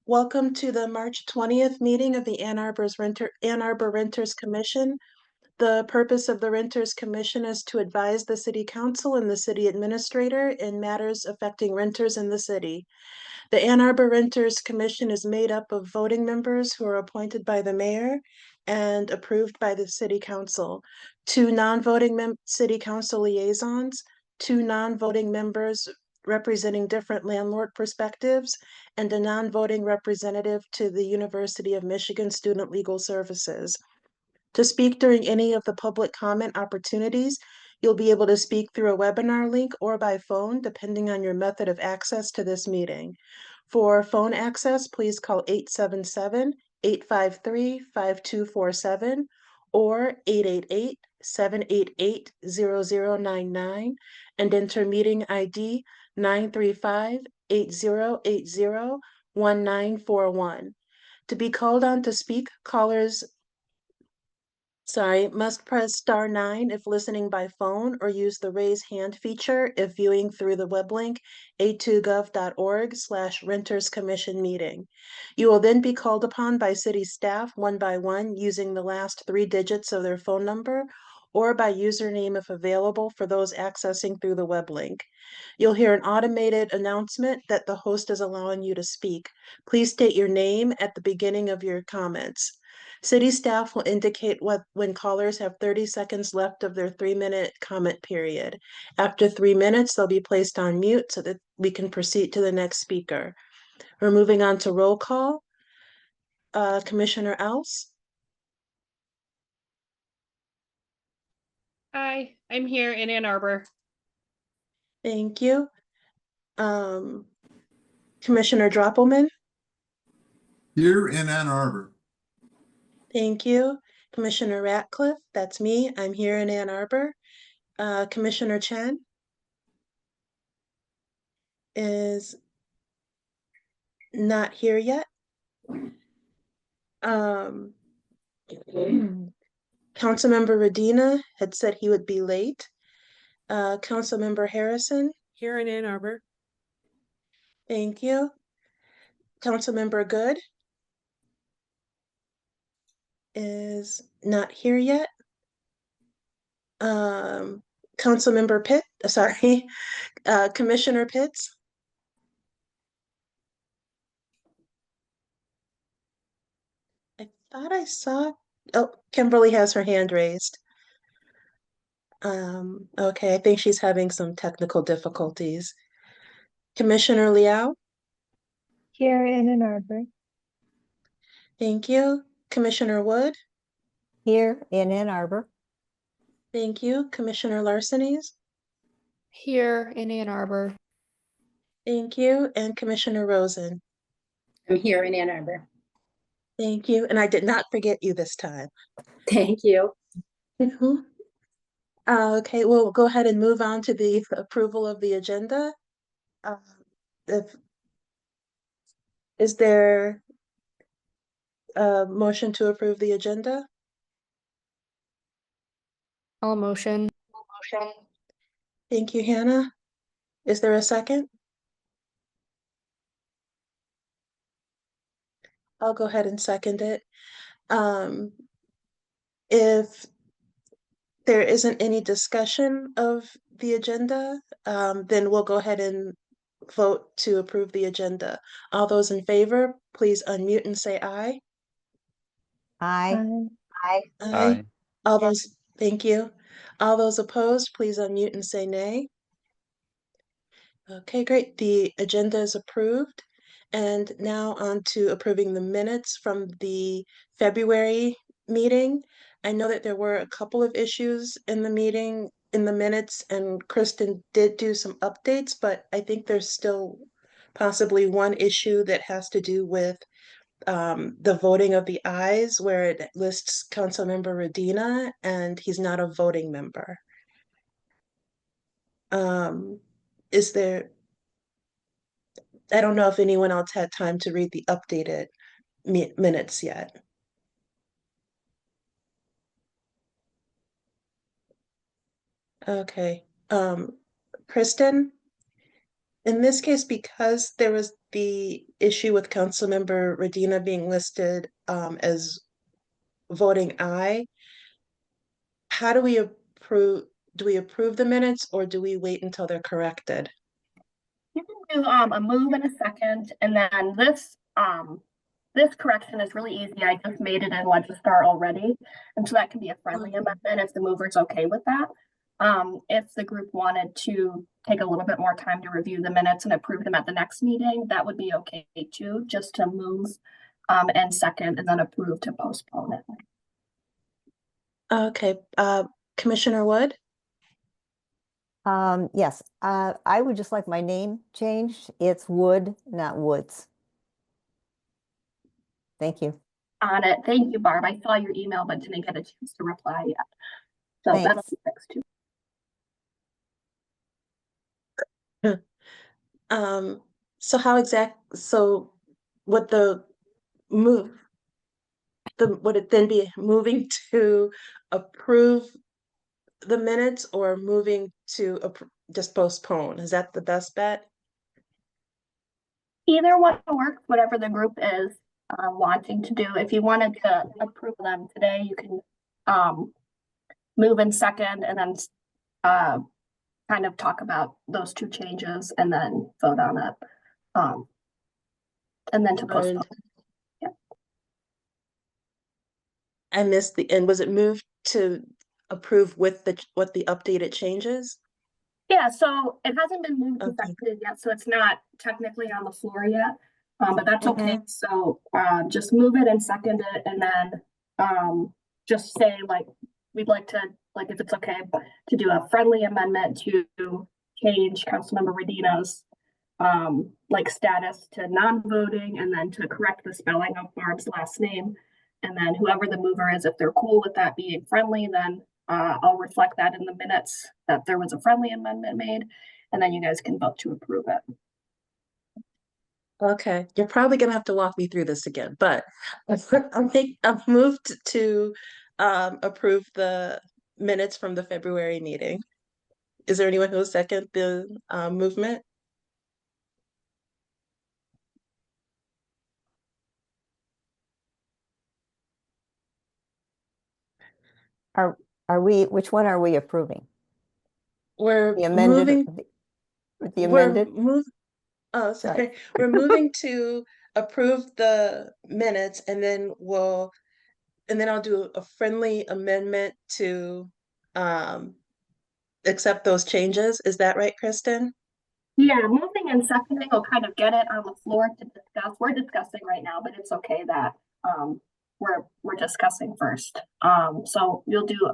Welcome to the March 20th meeting of the Ann Arbor Renters Commission. The purpose of the Renters Commission is to advise the City Council and the City Administrator in matters affecting renters in the city. The Ann Arbor Renters Commission is made up of voting members who are appointed by the mayor and approved by the City Council, two non-voting City Council liaisons, two non-voting members representing different landlord perspectives, and a non-voting representative to the University of Michigan Student Legal Services. To speak during any of the public comment opportunities, you'll be able to speak through a webinar link or by phone, depending on your method of access to this meeting. For phone access, please call 877-853-5247 or 888-788-0099 and enter meeting ID 935-8080-1941. To be called on to speak, callers must press *9 if listening by phone or use the raise hand feature if viewing through the web link a2gov.org/renterscommission-meeting. You will then be called upon by city staff one by one using the last 3 digits of their phone number or by username if available for those accessing through the web link. You'll hear an automated announcement that the host is allowing you to speak. Please state your name at the beginning of your comments. City staff will indicate when callers have 30 seconds left of their 3-minute comment period. After 3 minutes, they'll be placed on mute so that we can proceed to the next speaker. We're moving on to roll call. Commissioner Else? Hi, I'm here in Ann Arbor. Thank you. Commissioner Droppelman? Here in Ann Arbor. Thank you. Commissioner Ratcliffe? That's me. I'm here in Ann Arbor. Commissioner Chen is not here yet. Councilmember Radina had said he would be late. Councilmember Harrison? Here in Ann Arbor. Thank you. Councilmember Good is not here yet. Councilmember Pitt, Commissioner Pitts? I thought I saw, oh, Kimberly has her hand raised. Okay, I think she's having some technical difficulties. Commissioner Liao? Here in Ann Arbor. Thank you. Commissioner Wood? Here in Ann Arbor. Thank you. Commissioner Larsenes? Here in Ann Arbor. Thank you. And Commissioner Rosen? I'm here in Ann Arbor. Thank you. And I did not forget you this time. Thank you. Okay, we'll go ahead and move on to the approval of the agenda. Is there a motion to approve the agenda? All motion. Thank you, Hannah. Is there a second? I'll go ahead and second it. If there isn't any discussion of the agenda, then we'll go ahead and vote to approve the agenda. All those in favor, please unmute and say aye. Aye. Aye. All those, thank you. All those opposed, please unmute and say nay. Okay, great. The agenda is approved. And now on to approving the minutes from the February meeting. I know that there were a couple of issues in the meeting, in the minutes, and Kristen did do some updates, but I think there's still possibly one issue that has to do with the voting of the ayes, where it lists Councilmember Radina, and he's not a voting member. Is there, I don't know if anyone else had time to read the updated minutes yet. Okay, Kristen? In this case, because there was the issue with Councilmember Radina being listed as voting aye, how do we approve, do we approve the minutes or do we wait until they're corrected? You can do a move in a second, and then this correction is really easy. I just made it in Legistar already, and so that can be a friendly amendment if the mover's okay with that. If the group wanted to take a little bit more time to review the minutes and approve them at the next meeting, that would be okay too, just to move and second and then approve to postpone it. Okay, Commissioner Wood? Yes, I would just like my name changed. It's Wood, not Woods. Thank you. On it. Thank you, Barb. I saw your email, but didn't get a chance to reply yet. So that'll Thanks. be fixed too. So so would the move, would it then be moving to approve the minutes or moving to just postpone? Is that the best bet? Either one works, whatever the group is wanting to do. If you wanted to approve them today, you can move in second and then kind of talk about those two changes and then vote on it. And then to postpone. Yeah. I missed and was it moved to approve with the updated changes? Yeah, so it hasn't been moved and Okay. seconded yet, so it's not technically on the floor yet. But that's okay. So just move it and second it, and then just say like we'd like to, like if it's okay, to do a friendly amendment to change Councilmember Radina's like status to non-voting, and then to correct the spelling of Barb's last name. And then whoever the mover is, if they're cool with that being friendly, then I'll reflect that in the minutes that there was a friendly amendment made, and then you guys can vote to approve it. Okay, you're probably gonna have to walk me through this again, but I've moved to approve the minutes from the February meeting. Is there anyone who will second the movement? Are we, which one are we approving? We're The amended, moving, the amended? oh, sorry. We're moving to approve the minutes and then I'll do a friendly amendment to accept those changes. Is that right, Kristen? Yeah, moving and seconding will kind of get it on the floor to discuss. We're discussing right now, but it's okay that we're discussing first. So you'll do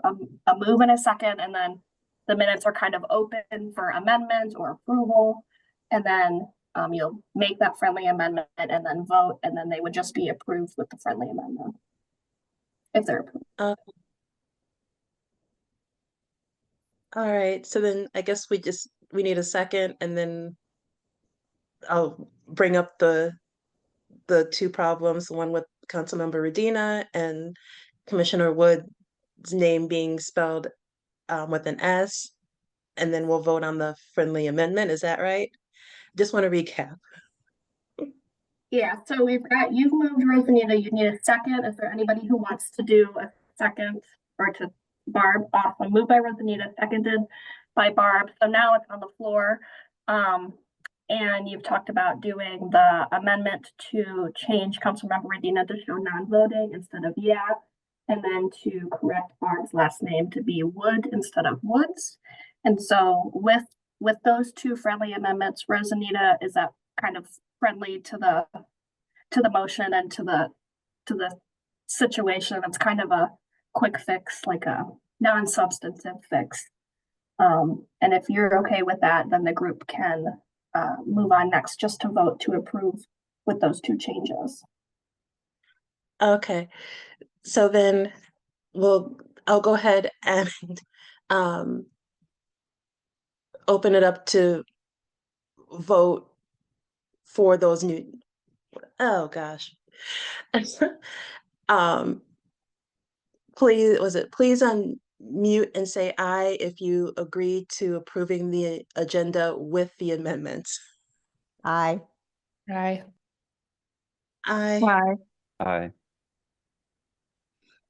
a move in a second, and then the minutes are kind of open for amendments or approval, and then you'll make that friendly amendment and then vote, and then they would just be approved with the friendly amendment if they're approved. All right, so then I guess we need a second and then I'll bring up the two problems, the one with Councilmember Radina and Commissioner Wood's name being spelled with an S, and then we'll vote on the friendly amendment. Is that right? Just want to recap. Yeah, so we've got, you've moved, Rosanita, you need a second. Is there anybody who wants to do a second, or to Barb? Awesome, moved by Rosanita, seconded by Barb. So now it's on the floor. And you've talked about doing the amendment to change Councilmember Radina to show non-voting instead of yeah, and then to correct Barb's last name to be Wood instead of Woods. And so with those two friendly amendments, Rosanita, is that kind of friendly to the motion and to the situation? It's kind of a quick fix, like a non-substantive fix. And if you're okay with that, then the group can move on next just to vote to approve with those two changes. Okay, so then I'll go ahead and open it up to vote for those new, oh gosh. Please unmute and say aye if you agree to approving the agenda with the amendments. Aye. Aye. Aye. Aye.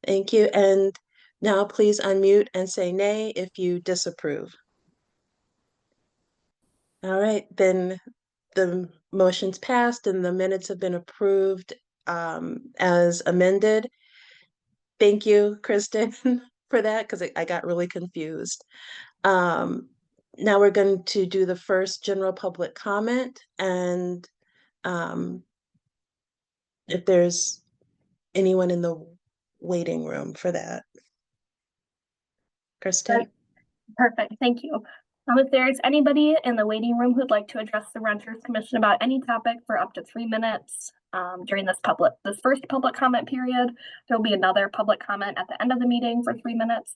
Thank you. And now please unmute and say nay if you disapprove. All right, then the motion's passed and the minutes have been approved as amended. Thank you, Kristen, for that because I got really confused. Um, Now we're going to do the first general public comment, and if there's anyone in the waiting room for that. Kristen? Perfect, thank you. If there's anybody in the waiting room who'd like to address the Renters Commission about any topic for up to 3 minutes during this first public comment period, there'll be another public comment at the end of the meeting for 3 minutes.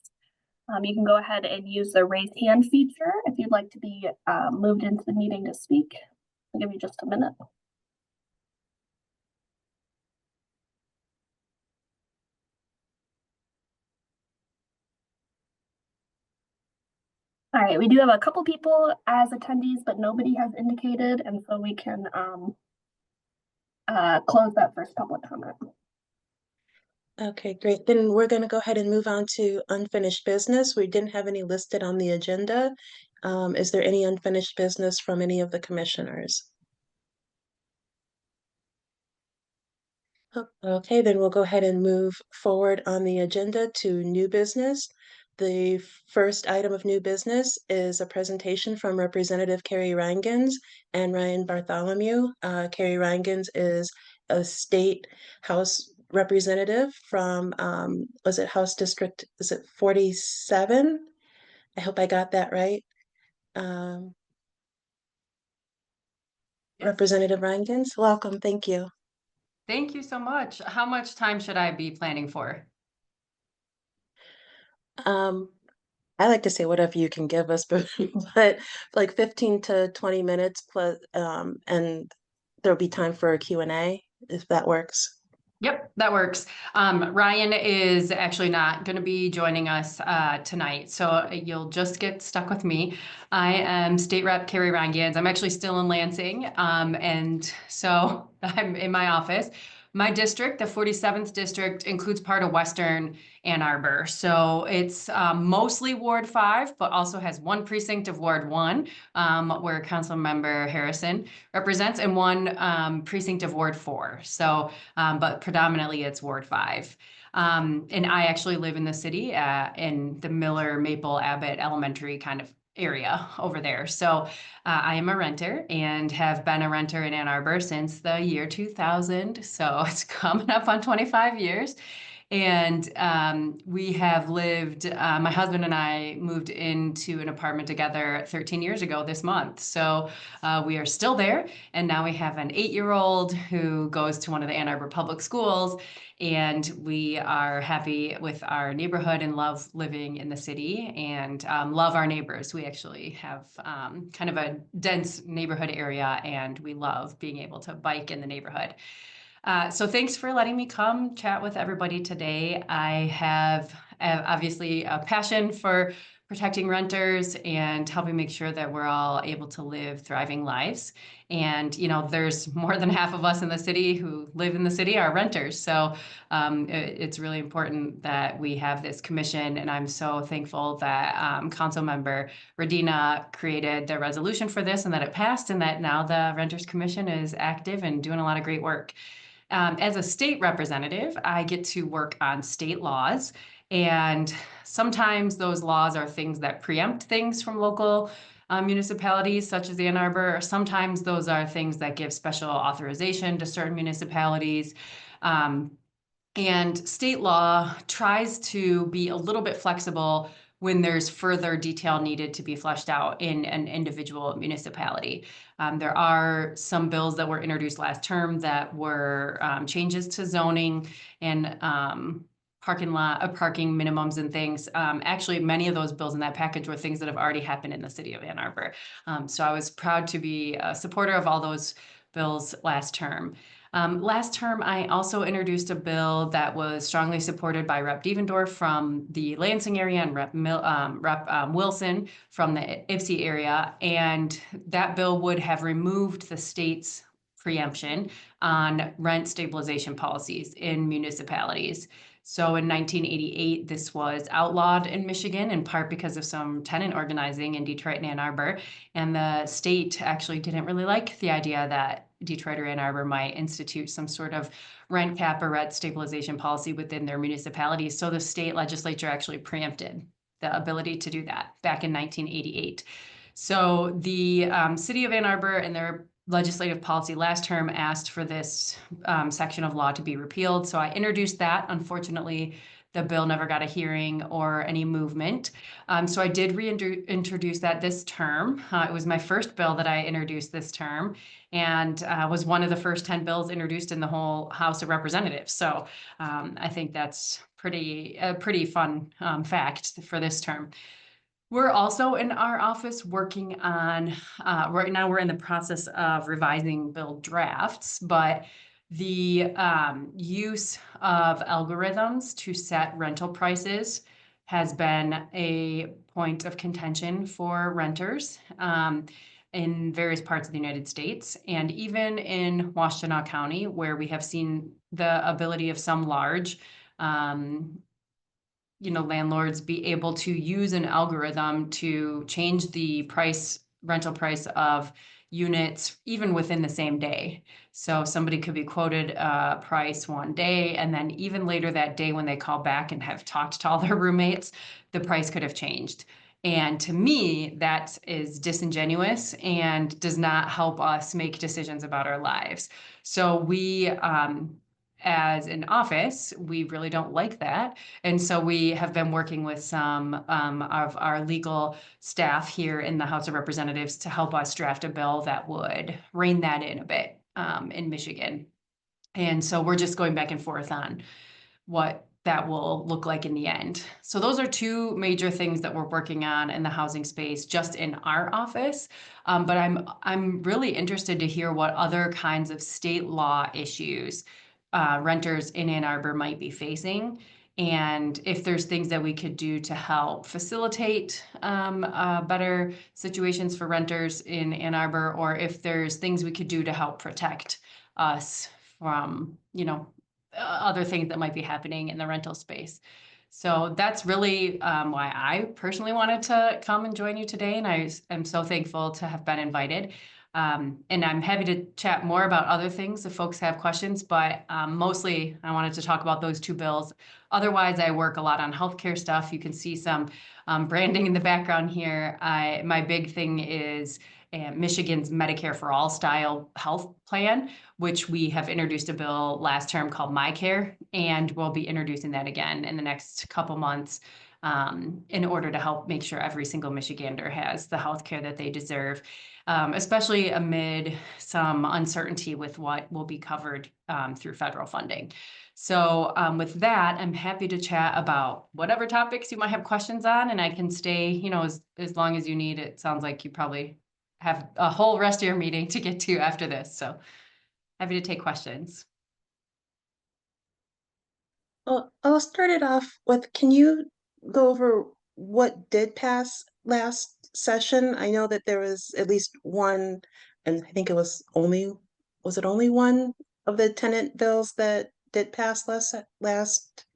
You can go ahead and use the raise hand feature if you'd like to be moved into the meeting to speak. I'll give you just a minute. All right, we do have a couple people as attendees, but nobody has indicated, and so we can close that first public comment. Okay, great. Then we're going to go ahead and move on to unfinished business. We didn't have any listed on the agenda. Is there any unfinished business from any of the commissioners? Okay, then we'll go ahead and move forward on the agenda to new business. The first item of new business is a presentation from Representative Carrie Reingans and Ryan Bartholomew. Carrie Reingans is a state House representative from, was it House District, is it 47? I hope I got that right. Representative Reingans, welcome, thank you. Thank you so much. How much time should I be planning for? I like to say whatever you can give us, but like 15 to 20 minutes plus, and there'll be time for a Q&A if that works. Yep, that works. Ryan is actually not going to be joining us tonight, so you'll just get stuck with me. I am State Rep Carrie Reingans. I'm actually still in Lansing, and so I'm in my office. My district, the 47th district, includes part of Western Ann Arbor. So it's mostly Ward 5, but also has one precinct of Ward 1, where Councilmember Harrison represents, and one precinct of Ward 4. So, but predominantly it's Ward 5. And I actually live in the city in the Miller Maple Abbott Elementary kind of area over there. So I am a renter and have been a renter in Ann Arbor since the year 2000. So it's coming up on 25 years. And we have lived, my husband and I moved into an apartment together 13 years ago this month. So we are still there. And now we have an 8-year-old who goes to one of the Ann Arbor public schools. And we are happy with our neighborhood and love living in the city and love our neighbors. We actually have kind of a dense neighborhood area, and we love being able to bike in the neighborhood. So thanks for letting me come chat with everybody today. I have obviously a passion for protecting renters and helping make sure that we're all able to live thriving lives. And, you know, there's more than half of us in the city who live in the city are renters. So it's really important that we have this commission. And I'm so thankful that Councilmember Radina created the resolution for this and that it passed, and that now the Renters Commission is active and doing a lot of great work. As a state representative, I get to work on state laws, and sometimes those laws are things that preempt things from local municipalities, such as Ann Arbor, or sometimes those are things that give special authorization to certain municipalities. And state law tries to be a little bit flexible when there's further detail needed to be fleshed out in an individual municipality. There are some bills that were introduced last term that were changes to zoning and parking minimums and things. Actually, many of those bills in that package were things that have already happened in the city of Ann Arbor. So I was proud to be a supporter of all those bills last term. Last term, I also introduced a bill that was strongly supported by Rep. Devendorf from the Lansing area and Rep. Wilson from the Ypsi area. And that bill would have removed the state's preemption on rent stabilization policies in municipalities. So in 1988, this was outlawed in Michigan, in part because of some tenant organizing in Detroit and Ann Arbor. And the state actually didn't really like the idea that Detroit or Ann Arbor might institute some sort of rent cap or rent stabilization policy within their municipalities. So the state legislature actually preempted the ability to do that back in 1988. So the city of Ann Arbor and their legislative policy last term asked for this section of law to be repealed. So I introduced that. Unfortunately, the bill never got a hearing or any movement. So I did reintroduce that this term. It was my first bill that I introduced this term, and was one of the first 10 bills introduced in the whole House of Representatives. So I think that's a pretty fun fact for this term. We're also in our office working on, right now we're in the process of revising bill drafts, but the use of algorithms to set rental prices has been a point of contention for renters in various parts of the United States. And even in Washtenaw County, where we have seen the ability of some large landlords be able to use an algorithm to change the rental price of units even within the same day. So somebody could be quoted a price one day, and then even later that day when they call back and have talked to all their roommates, the price could have changed. And to me, that is disingenuous and does not help us make decisions about our lives. So we, as an office, we really don't like that. And so we have been working with some of our legal staff here in the House of Representatives to help us draft a bill that would rein that in a bit in Michigan. And so we're just going back and forth on what that will look like in the end. So those are two major things that we're working on in the housing space, just in our office. But I'm really interested to hear what other kinds of state law issues renters in Ann Arbor might be facing, and if there's things that we could do to help facilitate better situations for renters in Ann Arbor, or if there's things we could do to help protect us from, other things that might be happening in the rental space. So that's really why I personally wanted to come and join you today, and I am so thankful to have been invited. And I'm happy to chat more about other things if folks have questions, but mostly I wanted to talk about those two bills. Otherwise, I work a lot on healthcare stuff. You can see some branding in the background here. My big thing is Michigan's Medicare for All style health plan, which we have introduced a bill last term called MyCare, and we'll be introducing that again in the next couple months in order to help make sure every single Michigander has the health care that they deserve, especially amid some uncertainty with what will be covered through federal funding. So with that, I'm happy to chat about whatever topics you might have questions on, and I can stay, as long as you need. It sounds like you probably have a whole rest of your meeting to get to after this. So happy to take questions. Well, I'll start it off with, can you go over what did pass last session? I know that there was at least one, and I think was it only one of the tenant bills that did pass last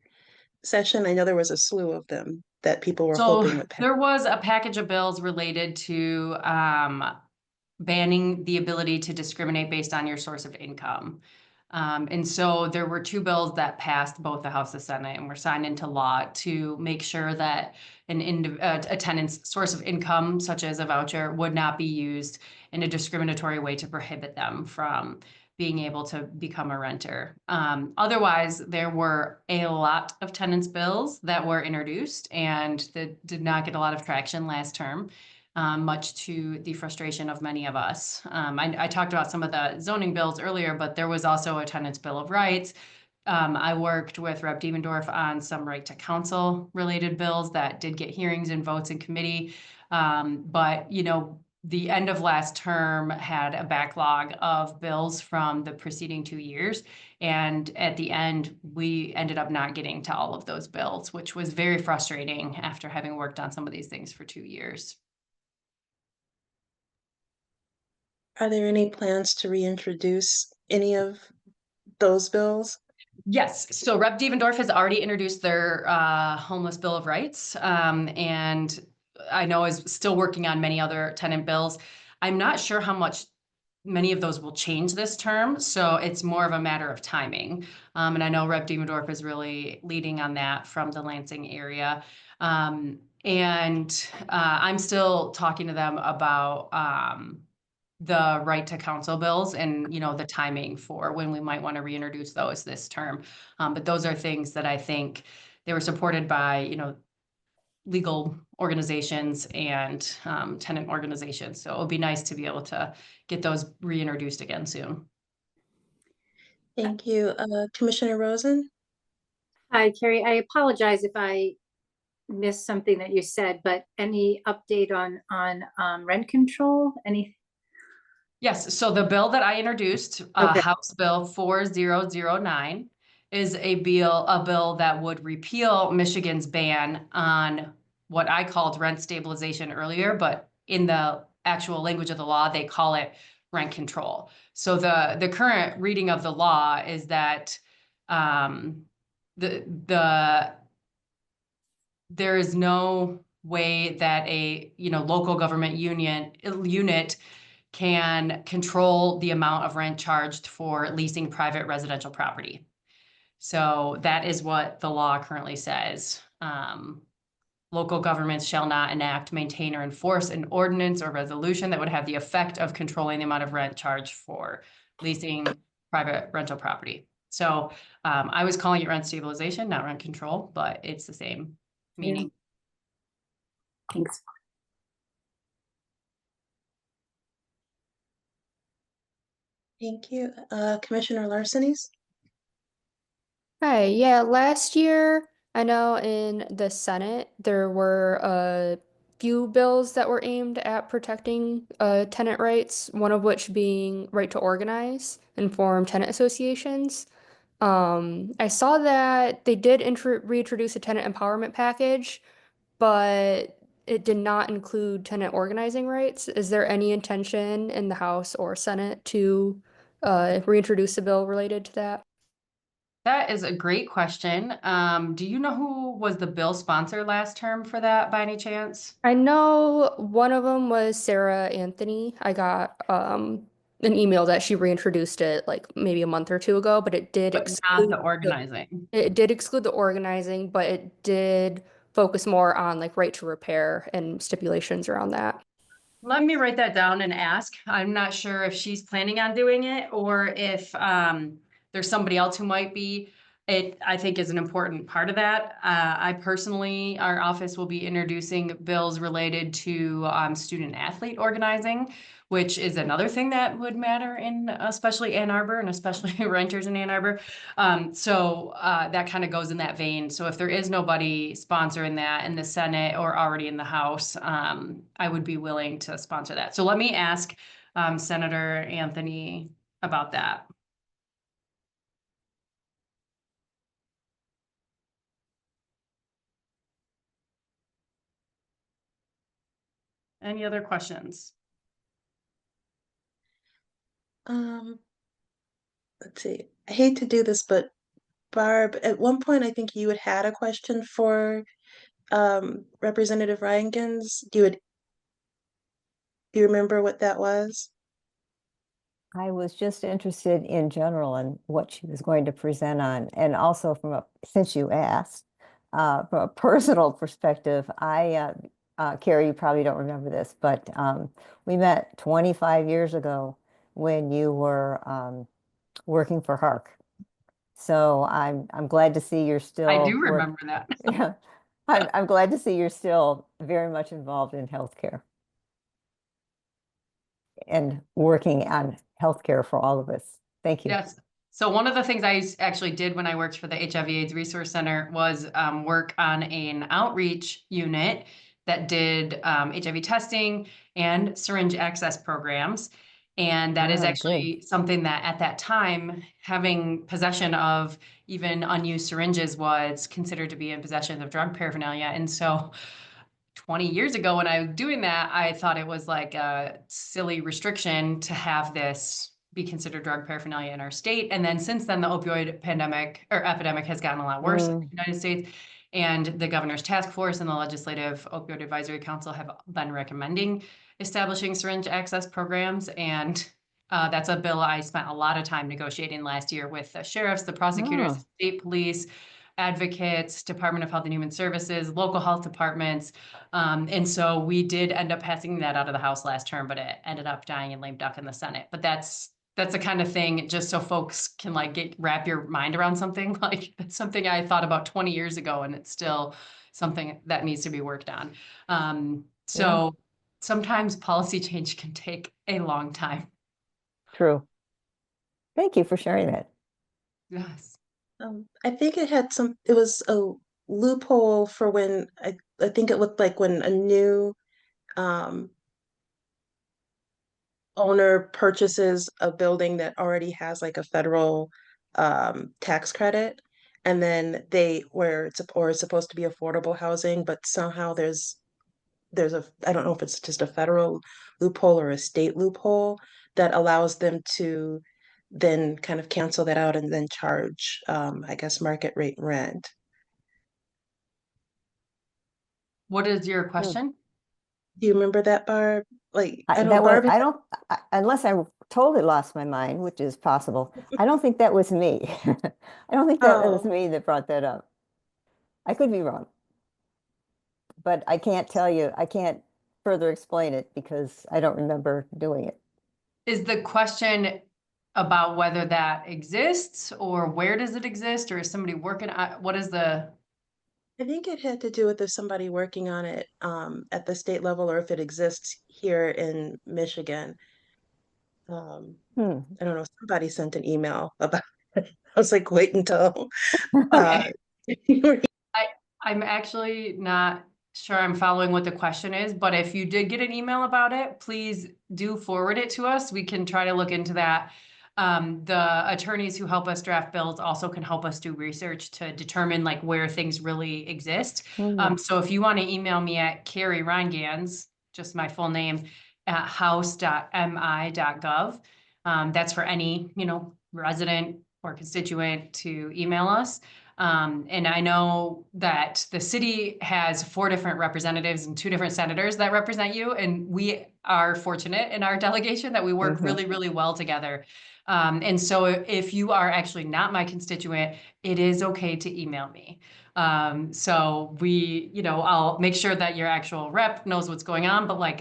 session? I know there was a slew of them that people were hoping would pass. There was a package of bills related to banning the ability to discriminate based on your source of income. And so there were two bills that passed both the House and Senate and were signed into law to make sure that a tenant's source of income, such as a voucher, would not be used in a discriminatory way to prohibit them from being able to become a renter. Otherwise, there were a lot of tenants' bills that were introduced and that did not get a lot of traction last term. Much to the frustration of many of us. I talked about some of the zoning bills earlier, but there was also a tenants' bill of rights. I worked with Rep. Devendorf on some right to counsel related bills that did get hearings and votes in committee. But the end of last term had a backlog of bills from the preceding 2 years. And at the end, we ended up not getting to all of those bills, which was very frustrating after having worked on some of these things for 2 years. Are there any plans to reintroduce any of those bills? Yes, so Rep. Devendorf has already introduced their homeless bill of rights, and I know is still working on many other tenant bills. I'm not sure how much many of those will change this term, so it's more of a matter of timing. And I know Rep. Devendorf is really leading on that from the Lansing area. I'm still talking to them about the right to counsel bills and, you know, the timing for when we might want to reintroduce those this term. But those are things that I think they were supported by, you know, legal organizations and tenant organizations. So it would be nice to be able to get those reintroduced again soon. Thank you. Commissioner Rosen? Hi, Carrie. I apologize if I missed something that you said, but any update on rent control? Any? Yes, so the bill that I introduced, Okay. House Bill 4009, is a bill that would repeal Michigan's ban on what I called rent stabilization earlier, but in the actual language of the law, they call it rent control. So the current reading of the law is that the there is no way that a local government unit can control the amount of rent charged for leasing private residential property. So that is what the law currently says. Local governments shall not enact, maintain, or enforce an ordinance or resolution that would have the effect of controlling the amount of rent charged for leasing private rental property. So I was calling it rent stabilization, not rent control, but it's the same meaning. Thanks. Thank you. Commissioner Larsenes? Hi, yeah, last year, I know in the Senate, there were a few bills that were aimed at protecting tenant rights, one of which being right to organize and form tenant associations. I saw that they did reintroduce a tenant empowerment package, but it did not include tenant organizing rights. Is there any intention in the House or Senate to reintroduce a bill related to that? That is a great question. Do you know who was the bill sponsor last term for that by any chance? I know one of them was Sarah Anthony. I got an email that she reintroduced it like maybe a month or two ago, but it did But not exclude the organizing. it did exclude the organizing, but it did focus more on like right to repair and stipulations around that. Let me write that down and ask. I'm not sure if she's planning on doing it or if there's somebody else who might be. It, I think, is an important part of that. I personally, our office will be introducing bills related to student athlete organizing, which is another thing that would matter in especially Ann Arbor and especially renters in Ann Arbor. So that kind of goes in that vein. So if there is nobody sponsoring that in the Senate or already in the House, I would be willing to sponsor that. So let me ask Senator Anthony about that. Any other questions? Let's see. I hate to do this, but Barb, at one point, I think you had a question for Representative Reingans. Do you remember what that was? I was just interested in general in what she was going to present on, and also since you asked, from a personal perspective, Carrie, you probably don't remember this, but we met 25 years ago when you were working for Hark. So I'm glad to see you're still I do remember that. Yeah, I'm glad to see you're still very much involved in healthcare and working on healthcare for all of us. Thank you. Yes. So one of the things I actually did when I worked for the HIV/AIDS Resource Center was work on an outreach unit that did HIV testing and syringe access programs. And that is Ah, good. actually something that at that time, having possession of even unused syringes was considered to be in possession of drug paraphernalia. And so 20 years ago when I was doing that, I thought it was like a silly restriction to have this be considered drug paraphernalia in our state. And then since then, the opioid pandemic or epidemic has gotten a lot worse in the United States. And the governor's task force and the legislative opioid advisory council have been recommending establishing syringe access programs. And that's a bill I spent a lot of time negotiating last year with the sheriffs, the prosecutors, Oh. state police, advocates, Department of Health and Human Services, local health departments. And so we did end up passing that out of the House last term, but it ended up dying in lame duck in the Senate. But that's the kind of thing, just so folks can like wrap your mind around something. Like it's something I thought about 20 years ago, and it's still something that needs to be worked on. So sometimes policy change can take a long time. True. Thank you for sharing that. Yes. I think it was a loophole for when I think it looked like when a new um owner purchases a building that already has like a federal tax credit, and then it's supposed to be affordable housing, but somehow there's a I don't know if it's just a federal loophole or a state loophole that allows them to then kind of cancel that out and then charge I guess market rate rent. What is your question? Do you remember that, Barb? Like I know That was, Barb. unless I totally lost my mind, which is possible. I don't think that was me. I don't think that was Oh, me that brought that up. I could be wrong, but I can't tell you, I can't further explain it because I don't remember doing it. Is the question about whether that exists or where does it exist, or is somebody working on, what is the? I think it had to do with if somebody working on it at the state level or if it exists here in Michigan. Um, Hmm. I don't know, somebody sent an email about it. I was like, wait until Okay. you I'm actually not sure I'm following what the question is, but if you did get an email about it, please do forward it to us. We can try to look into that. The attorneys who help us draft bills also can help us do research to determine like where things really exist. So if you want to email me at Carrie Rangans, just my full name, at house.mi.gov. That's for any, resident or constituent to email us. And I know that the city has 4 different representatives and 2 different senators that represent you. And we are fortunate in our delegation that we work really, really well together. And so if you are actually not my constituent, it is okay to email me. So I'll make sure that your actual rep knows what's going on, but like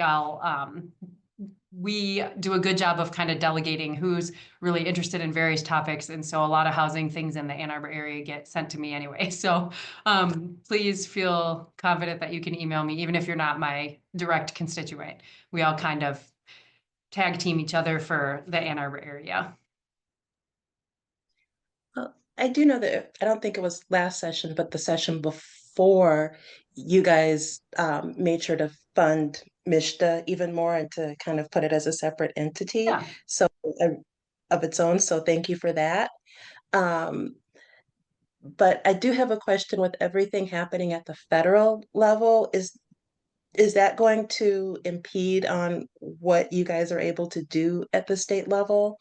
we do a good job of kind of delegating who's really interested in various topics. And so a lot of housing things in the Ann Arbor area get sent to me anyway. So please feel confident that you can email me, even if you're not my direct constituent. We all kind of tag team each other for the Ann Arbor area. Well, I do know that I don't think it was last session, but the session before, you guys made sure to fund Mishta even more and to kind of put it as a separate entity. Yeah. So of its own. So thank you for that. Um, but I do have a question with everything happening at the federal level. Is that going to impede on what you guys are able to do at the state level?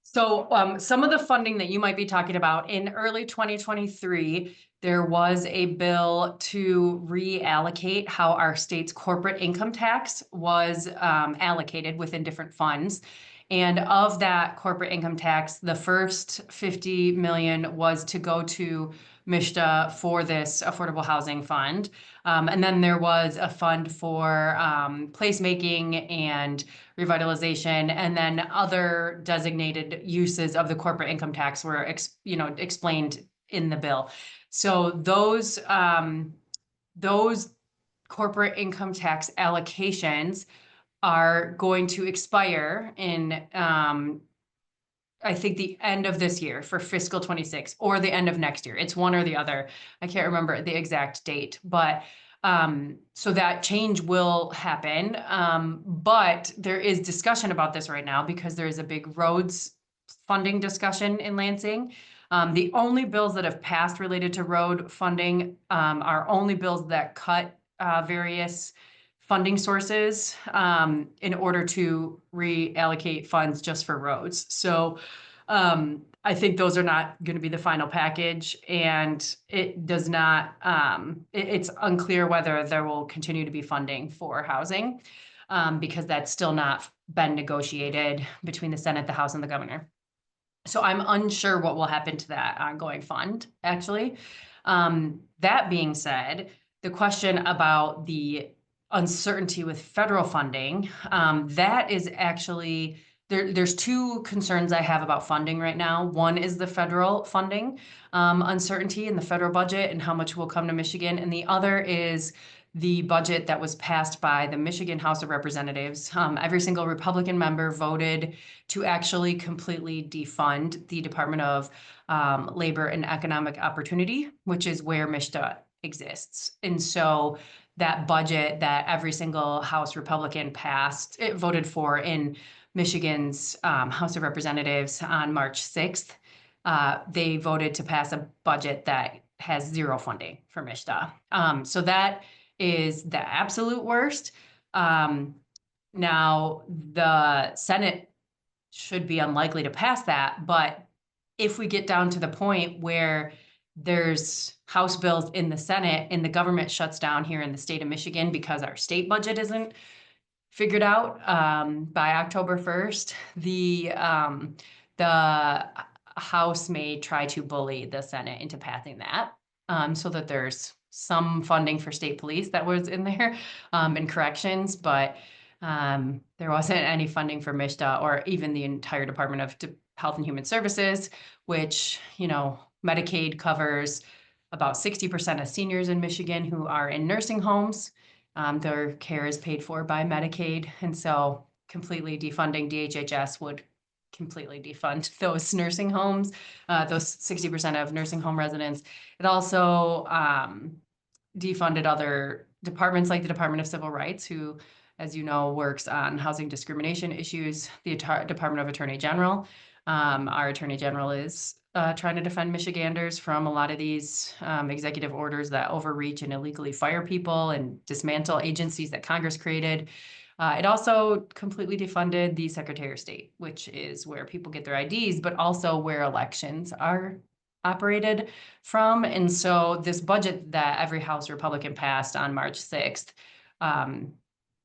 So some of the funding that you might be talking about in early 2023, there was a bill to reallocate how our state's corporate income tax was allocated within different funds. And of that corporate income tax, the first 50 million was to go to Mishta for this affordable housing fund. And then there was a fund for placemaking and revitalization, and then other designated uses of the corporate income tax were explained in the bill. So those corporate income tax allocations are going to expire in I think the end of this year for fiscal 26 or the end of next year. It's one or the other. I can't remember the exact date, but So that change will happen. But there is discussion about this right now because there is a big roads funding discussion in Lansing. The only bills that have passed related to road funding are only bills that cut various funding sources in order to reallocate funds just for roads. So I think those are not going to be the final package, and it does not, it's unclear whether there will continue to be funding for housing because that's still not been negotiated between the Senate, the House, and the governor. So I'm unsure what will happen to that ongoing fund, actually. That being said, the question about the uncertainty with federal funding, that is actually, there's two concerns I have about funding right now. One is the federal funding uncertainty in the federal budget and how much will come to Michigan. And the other is the budget that was passed by the Michigan House of Representatives. Every single Republican member voted to actually completely defund the Department of Labor and Economic Opportunity, which is where MISHDA exists. And so that budget that every single House Republican passed, it voted for in Michigan's House of Representatives on March 6th, they voted to pass a budget that has zero funding for MISHDA. So that is the absolute worst. Now, the Senate should be unlikely to pass that, but if we get down to the point where there's House bills in the Senate and the government shuts down here in the state of Michigan because our state budget isn't figured out by October 1st, the House may try to bully the Senate into passing that so that there's some funding for state police that was in there and corrections, but there wasn't any funding for MISHDA or even the entire Department of Health and Human Services, which, you know, Medicaid covers about 60% of seniors in Michigan who are in nursing homes. Their care is paid for by Medicaid. And so completely defunding DHHS would completely defund those nursing homes, those 60% of nursing home residents. It also defunded other departments like the Department of Civil Rights, who, as you know, works on housing discrimination issues, the Department of Attorney General. Our Attorney General is trying to defend Michiganders from a lot of these executive orders that overreach and illegally fire people and dismantle agencies that Congress created. It also completely defunded the Secretary of State, which is where people get their IDs, but also where elections are operated from. And so this budget that every House Republican passed on March 6th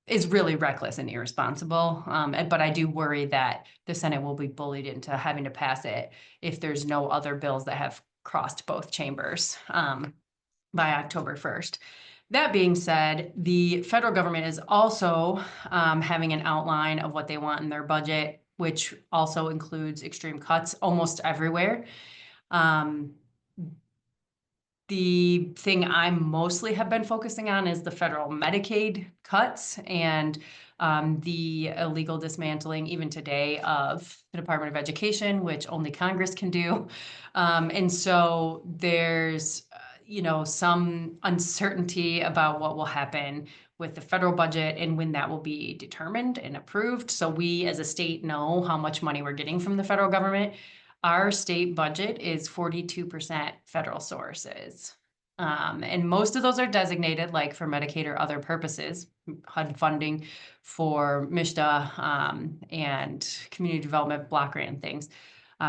is really reckless and irresponsible. But I do worry that the Senate will be bullied into having to pass it if there's no other bills that have crossed both chambers by October 1st. That being said, the federal government is also having an outline of what they want in their budget, which also includes extreme cuts almost everywhere. The thing I mostly have been focusing on is the federal Medicaid cuts and the illegal dismantling, even today, of the Department of Education, which only Congress can do. And so there's, you know, some uncertainty about what will happen with the federal budget and when that will be determined and approved. So we as a state know how much money we're getting from the federal government. Our state budget is 42% federal sources. And most of those are designated like for Medicaid or other purposes, HUD funding for MISHDA and community development block grant things.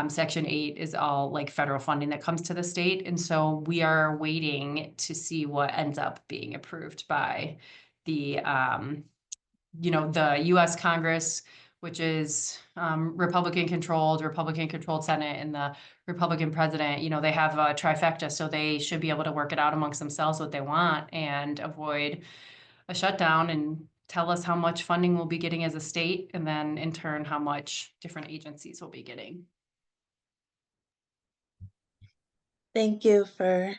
Section 8 is all like federal funding that comes to the state. And so we are waiting to see what ends up being approved by the, you know, the US Congress, which is Republican controlled Senate, and the Republican president. You know, they have a trifecta, so they should be able to work it out amongst themselves what they want and avoid a shutdown and tell us how much funding we'll be getting as a state, and then in turn, how much different agencies will be getting. Thank you for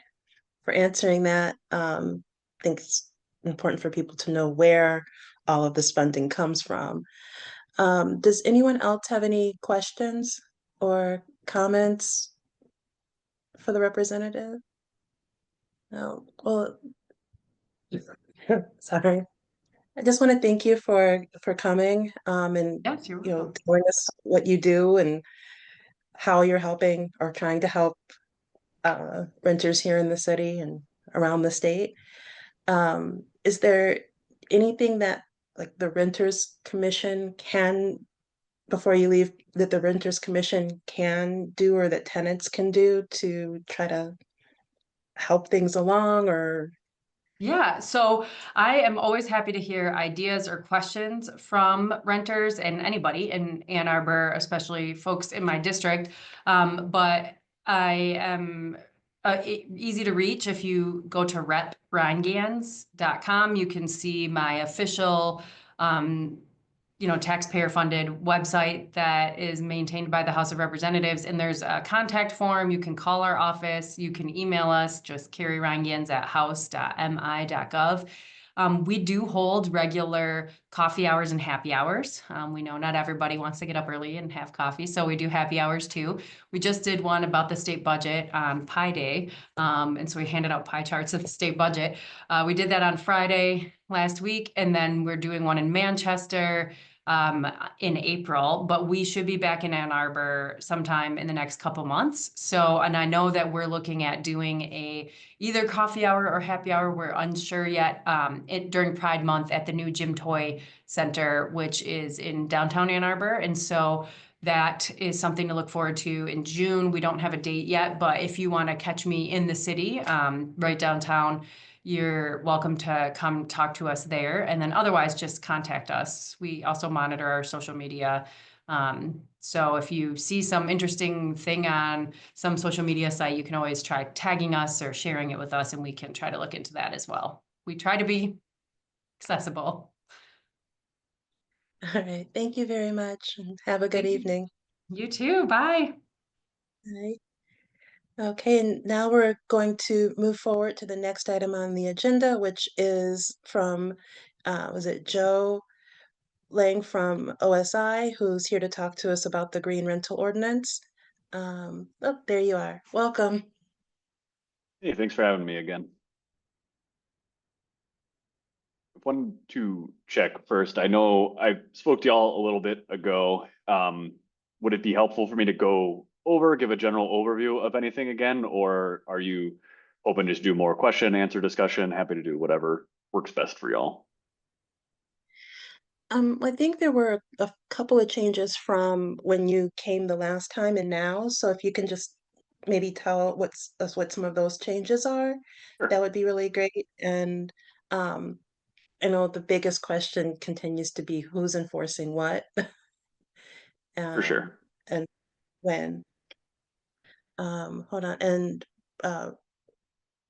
answering that. I think it's important for people to know where all of this funding comes from. Does anyone else have any questions or comments for the representative? No. Well, Sorry. I just want to thank you for coming, and Yes, you're you know, welcome. telling us what you do and how you're helping or trying to help renters here in the city and around the state. Is there anything that like the Renters Commission can, before you leave, that the Renters Commission can do or that tenants can do to try to help things along or Yeah, so I am always happy to hear ideas or questions from renters and anybody in Ann Arbor, especially folks in my district. But I am easy to reach. If you go to reprangans.com, you can see my official um, taxpayer funded website that is maintained by the House of Representatives. And there's a contact form. You can call our office. You can email us, just Carrie Rangans at house.mi.gov. We do hold regular coffee hours and happy hours. We know not everybody wants to get up early and have coffee, so we do happy hours too. We just did one about the state budget on Pi Day, and so we handed out pie charts of the state budget. We did that on Friday last week, and then we're doing one in Manchester in April, but we should be back in Ann Arbor sometime in the next couple months. So, and I know that we're looking at doing either coffee hour or happy hour. We're unsure yet. During Pride Month at the new Gym Toy Center, which is in downtown Ann Arbor, and so that is something to look forward to in June. We don't have a date yet, but if you want to catch me in the city, right downtown, you're welcome to come talk to us there. And then otherwise, just contact us. We also monitor our social media. So if you see some interesting thing on some social media site, you can always try tagging us or sharing it with us, and we can try to look into that as well. We try to be accessible. all right. Thank you very much and have a good Thank you. evening. You too. Bye. All right. Okay, and now we're going to move forward to the next item on the agenda, which is from, was it Joe Lang from OSI, who's here to talk to us about the green rental ordinance. Oh, there you are. Welcome. Hey, thanks for having me again. Wanted to check first. I know I spoke to y'all a little bit ago. Would it be helpful for me to go over, give a general overview of anything again, or are you open to just do more question, answer discussion? Happy to do whatever works best for y'all. I think there were a couple of changes from when you came the last time and now. So if you can just maybe tell us what some of those changes are, Sure. that would be really great. And um, I know the biggest question continues to be who's enforcing what, For sure. and when. Hold on, and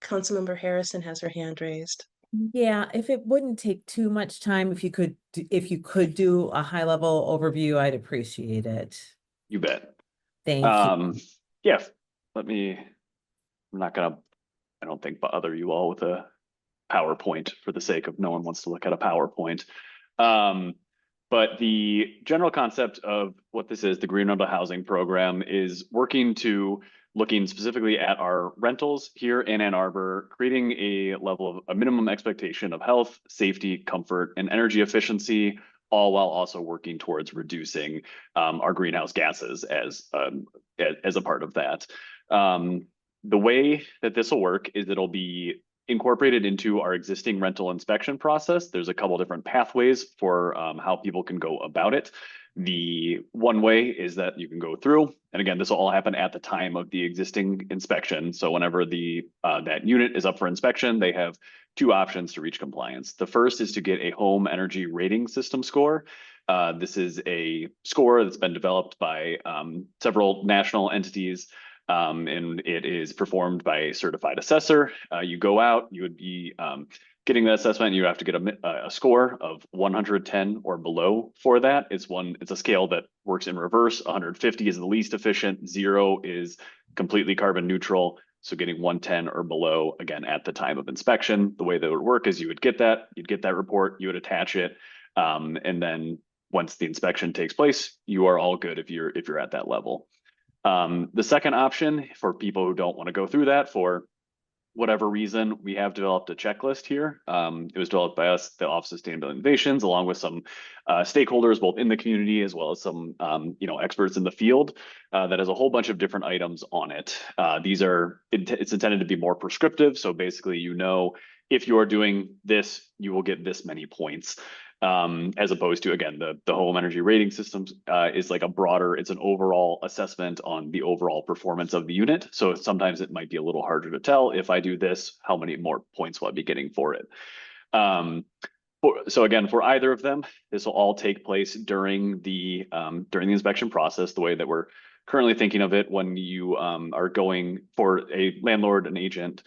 Councilmember Harrison has her hand raised. Yeah, if it wouldn't take too much time, if you could do a high level overview, I'd appreciate it. You bet. Thank you. Yeah, I'm not gonna, I don't think, bother you all with a PowerPoint for the sake of no one wants to look at a PowerPoint. But the general concept of what this is, the Green Rental Housing Program, is looking specifically at our rentals here in Ann Arbor, creating a minimum expectation of health, safety, comfort, and energy efficiency, all while also working towards reducing our greenhouse gases as a part of that. The way that this will work is it'll be incorporated into our existing rental inspection process. There's a couple different pathways for how people can go about it. The one way is that you can go through, and again, this will all happen at the time of the existing inspection. So whenever that unit is up for inspection, they have two options to reach compliance. The first is to get a home energy rating system score. This is a score that's been developed by several national entities, and it is performed by a certified assessor. You go out, you would be getting that assessment, you have to get a score of 110 or below for that. It's a scale that works in reverse. 150 is the least efficient, 0 is completely carbon neutral. So getting 110 or below, again, at the time of inspection. The way that would work is you'd get that report, you would attach it, and then once the inspection takes place, you are all good if you're at that level. The second option for people who don't want to go through that, for whatever reason, we have developed a checklist here. It was developed by us, the Office of Sustainability Innovations, along with some stakeholders, both in the community as well as some experts in the field. That has a whole bunch of different items on it. It's intended to be more prescriptive. So basically, if you are doing this, you will get this many points. As opposed to, again, the home energy rating systems is like it's an overall assessment on the overall performance of the unit. So sometimes it might be a little harder to tell, if I do this, how many more points will I be getting for it? So again, for either of them, this will all take place during the inspection process, the way that we're currently thinking of it. When you are going for a landlord, an agent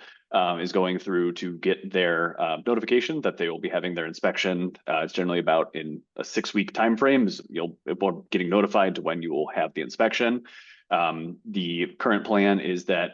is going through to get their notification that they will be having their inspection. It's generally about in a 6-week time frame. You'll be getting notified to when you will have the inspection. The current plan is that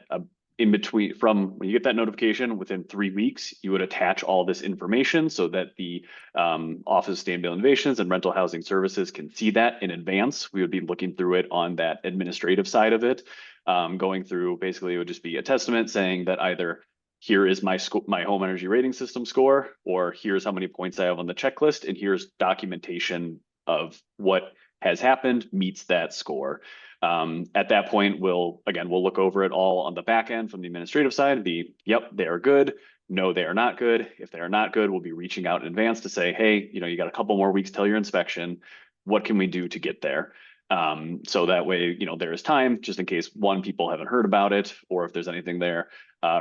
in between, from when you get that notification, within 3 weeks, you would attach all this information so that the Office of Sustainability Innovations and Rental Housing Services can see that in advance. We would be looking through it on that administrative side of it. Going through, basically, it would just be a testament saying that either here is my home energy rating system score, or here's how many points I have on the checklist, and here's documentation of what has happened meets that score. At that point, we'll look over it all on the back end from the administrative side. Yep, they are good. No, they are not good. If they are not good, we'll be reaching out in advance to say, hey, you got a couple more weeks till your inspection. What can we do to get there? So that way, there is time, just in case people haven't heard about it, or if there's anything there,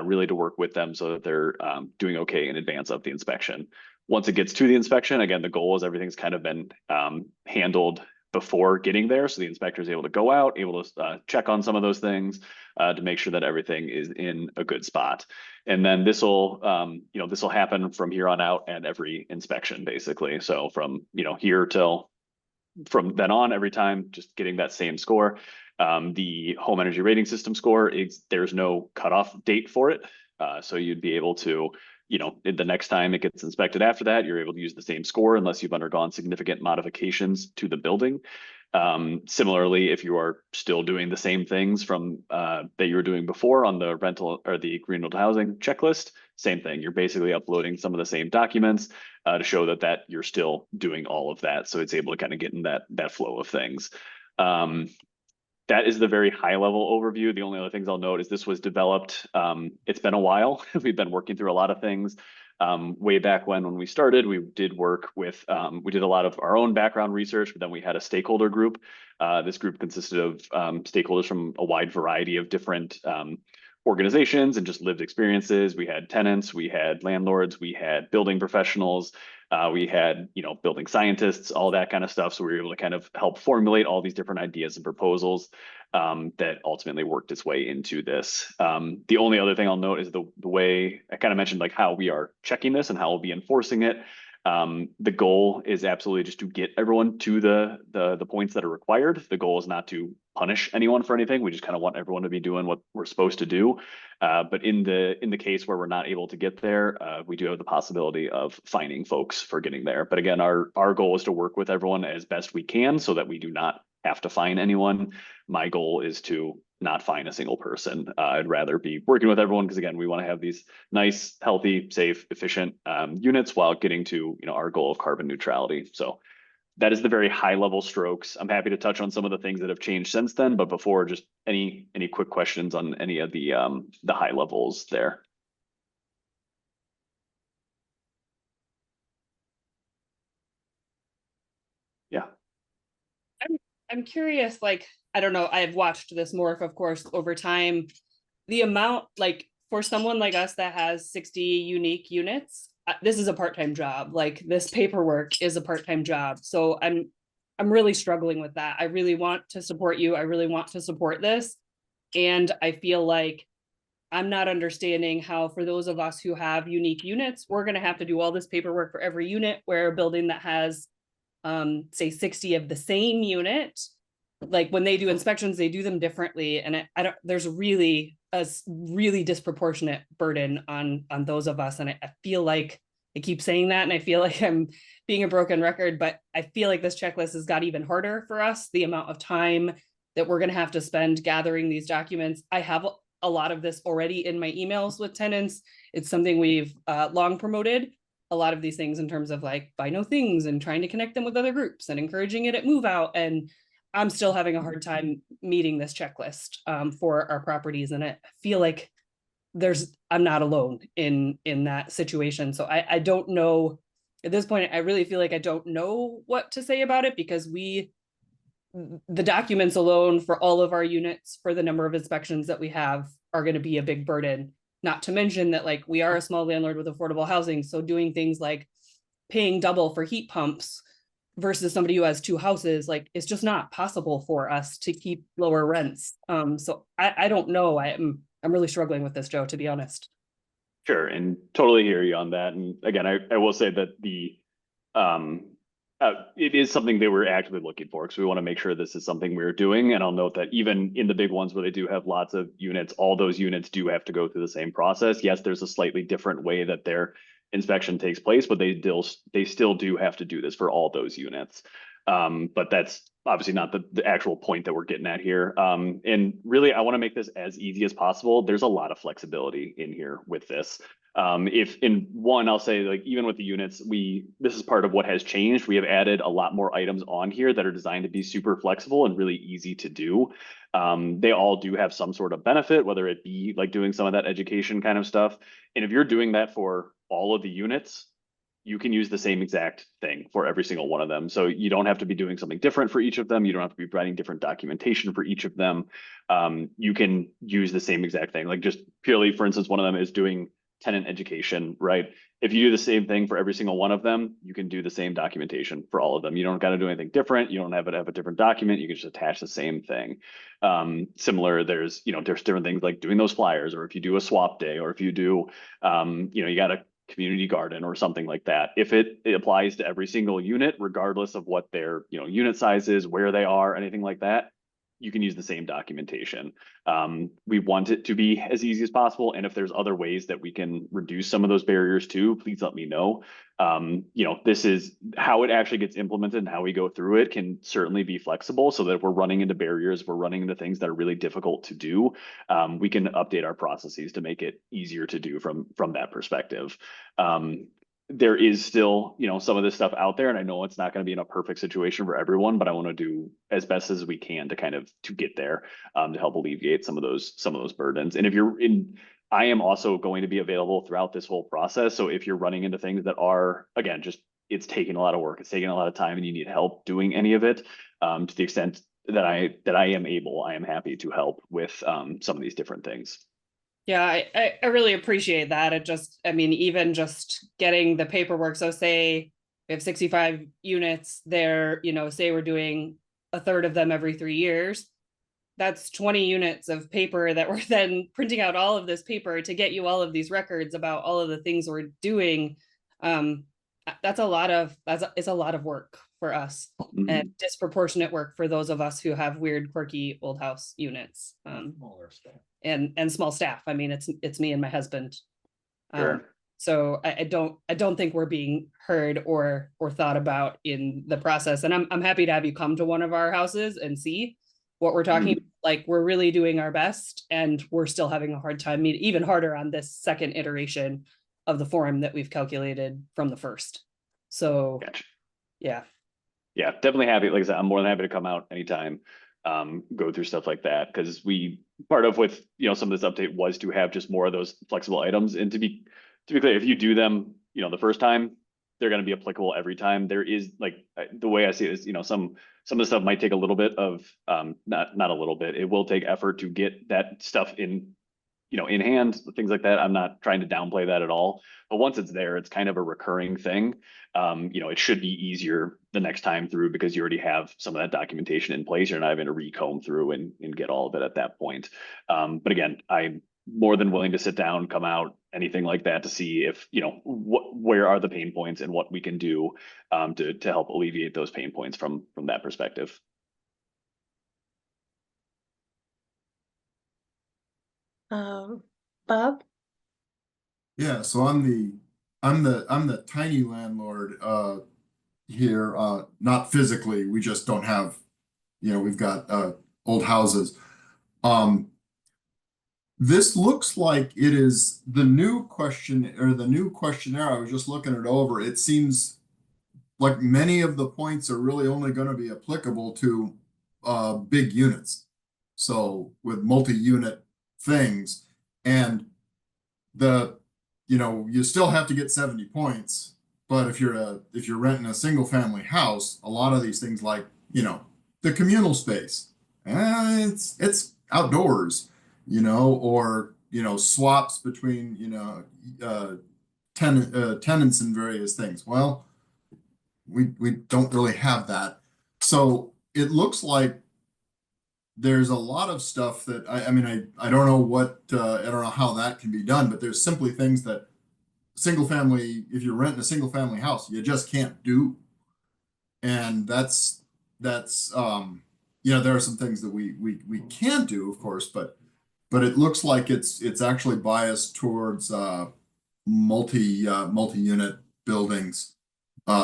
really to work with them so that they're doing okay in advance of the inspection. Once it gets to the inspection, again, the goal is everything's kind of been handled before getting there. So the inspector is able to go out, able to check on some of those things to make sure that everything is in a good spot. And then this will happen from here on out at every inspection, basically. So from then on, every time, just getting that same score. The home energy rating system score, there's no cutoff date for it. So you'd be able to, the next time it gets inspected after that, you're able to use the same score unless you've undergone significant modifications to the building. Similarly, if you are still doing the same things from that you were doing before on the rental or the green rental housing checklist, same thing. You're basically uploading some of the same documents to show that you're still doing all of that. So it's able to kind of get in that flow of things. That is the very high level overview. The only other things I'll note is this was developed. It's been a while. We've been working through a lot of things. Way back when we started, we did work with, we did a lot of our own background research, but then we had a stakeholder group. This group consisted of stakeholders from a wide variety of different organizations and just lived experiences. We had tenants, we had landlords, we had building professionals, we had, building scientists, all that kind of stuff. So we were able to kind of help formulate all these different ideas and proposals that ultimately worked its way into this. The only other thing I'll note is the way I kind of mentioned, like how we are checking this and how we'll be enforcing it. The goal is absolutely just to get everyone to the points that are required. The goal is not to punish anyone for anything. We just kind of want everyone to be doing what we're supposed to do. But in the case where we're not able to get there, we do have the possibility of fining folks for getting there. But again, our goal is to work with everyone as best we can so that we do not have to fine anyone. My goal is to not fine a single person. I'd rather be working with everyone because, again, we want to have these nice, healthy, safe, efficient units while getting to our goal of carbon neutrality. So that is the very high level strokes. I'm happy to touch on some of the things that have changed since then, but before, just any quick questions on any of the high levels there. Yeah. I'm curious, like, I don't know, I've watched this morph, of course, over time. The amount, like, for someone like us that has 60 unique units, this is a part-time job. Like, this paperwork is a part-time job. So I'm really struggling with that. I really want to support you. I really want to support this. And I feel like I'm not understanding how, for those of us who have unique units, we're going to have to do all this paperwork for every unit, where a building that has say 60 of the same unit, like when they do inspections, they do them differently. And there's really a really disproportionate burden on those of us. And I feel like I keep saying that, and I feel like I'm being a broken record, but I feel like this checklist has got even harder for us. The amount of time that we're going to have to spend gathering these documents. I have a lot of this already in my emails with tenants. It's something we've long promoted. A lot of these things in terms of like buy no things and trying to connect them with other groups and encouraging it at move out. And I'm still having a hard time meeting this checklist for our properties. And I feel like I'm not alone in that situation. So I don't know at this point. I really feel like I don't know what to say about it, because the documents alone for all of our units for the number of inspections that we have are going to be a big burden. Not to mention that like we are a small landlord with affordable housing. So doing things like paying double for heat pumps versus somebody who has 2 houses, like it's just not possible for us to keep lower rents. So I don't know. I'm really struggling with this, Joe, to be honest. Sure, and totally hear you on that. And again, I will say that it is something they were actively looking for, because we want to make sure this is something we're doing. And I'll note that even in the big ones where they do have lots of units, all those units do have to go through the same process. Yes, there's a slightly different way that their inspection takes place, but they still do have to do this for all those units. But that's obviously not the actual point that we're getting at here. And really, I want to make this as easy as possible. There's a lot of flexibility in here with this. If in one, I'll say like, even with the units, this is part of what has changed. We have added a lot more items on here that are designed to be super flexible and really easy to do. They all do have some sort of benefit, whether it be like doing some of that education kind of stuff. And if you're doing that for all of the units, you can use the same exact thing for every single one of them. So you don't have to be doing something different for each of them. You don't have to be writing different documentation for each of them. You can use the same exact thing. Like just purely, for instance, one of them is doing tenant education, right? If you do the same thing for every single one of them, you can do the same documentation for all of them. You don't got to do anything different. You don't have to have a different document. You can just attach the same thing. Similar, there's different things like doing those flyers, or if you do a swap day, or if you do, you got a community garden or something like that. If it applies to every single unit, regardless of what their unit size is, where they are, anything like that, you can use the same documentation. We want it to be as easy as possible. And if there's other ways that we can reduce some of those barriers too, please let me know. This is how it actually gets implemented, and how we go through it can certainly be flexible, so that if we're running into barriers, we're running into things that are really difficult to do, we can update our processes to make it easier to do from that perspective. There is still, some of this stuff out there, and I know it's not going to be in a perfect situation for everyone, but I want to do as best as we can to get there, to help alleviate some of those burdens. And I am also going to be available throughout this whole process. So if you're running into things that are, again, it's taking a lot of work, it's taking a lot of time, and you need help doing any of it, to the extent that I am able, I am happy to help with some of these different things. Yeah, I really appreciate that. Even just getting the paperwork. So say we have 65 units there, say we're doing a third of them every 3 years. That's 20 units of paper that we're then printing out all of this paper to get you all of these records about all of the things we're doing. It's a lot of work for us, Mm-hmm. and disproportionate work for those of us who have weird, quirky old house units. Smaller staff. And small staff. It's me and my husband. Sure. So I don't think we're being heard or thought about in the process. And I'm happy to have you come to one of our houses and see what we're talking about. Like, we're really doing our best, and we're still having a hard time, even harder on this second iteration of the form that we've calculated from the first. So Gotcha. Yeah, definitely happy. Like I said, I'm more than happy to come out anytime, go through stuff like that, because part of with some of this update was to have just more of those flexible items. And to be clear, if you do them the first time, they're going to be applicable every time. There is, like, the way I see it is, some of the stuff might take a little bit of not a little bit, it will take effort to get that stuff in hand, things like that. I'm not trying to downplay that at all, but once it's there, it's kind of a recurring thing. It should be easier the next time through, because you already have some of that documentation in place. You're not having to recomb through and get all of it at that point. But again, I'm more than willing to sit down, come out, anything like that, to see if, where are the pain points and what we can do to help alleviate those pain points from that perspective. Bob? Yeah, so I'm the tiny landlord here, not physically. We just don't have, we've got old houses. This looks like it is the new question or the new questionnaire. I was just looking it over. It seems like many of the points are really only going to be applicable to big units. So with multi-unit things, and you still have to get 70 points, but if you're renting a single family house, a lot of these things like, the communal space, it's outdoors, or swaps between, tenants and various things. Well, we don't really have that. So it looks like there's a lot of stuff that I mean, I don't know I don't know how that can be done, but there's simply things that single family, if you're renting a single family house, you just can't do. And there are some things that we can do, of course, but it looks like it's actually biased towards multi-unit buildings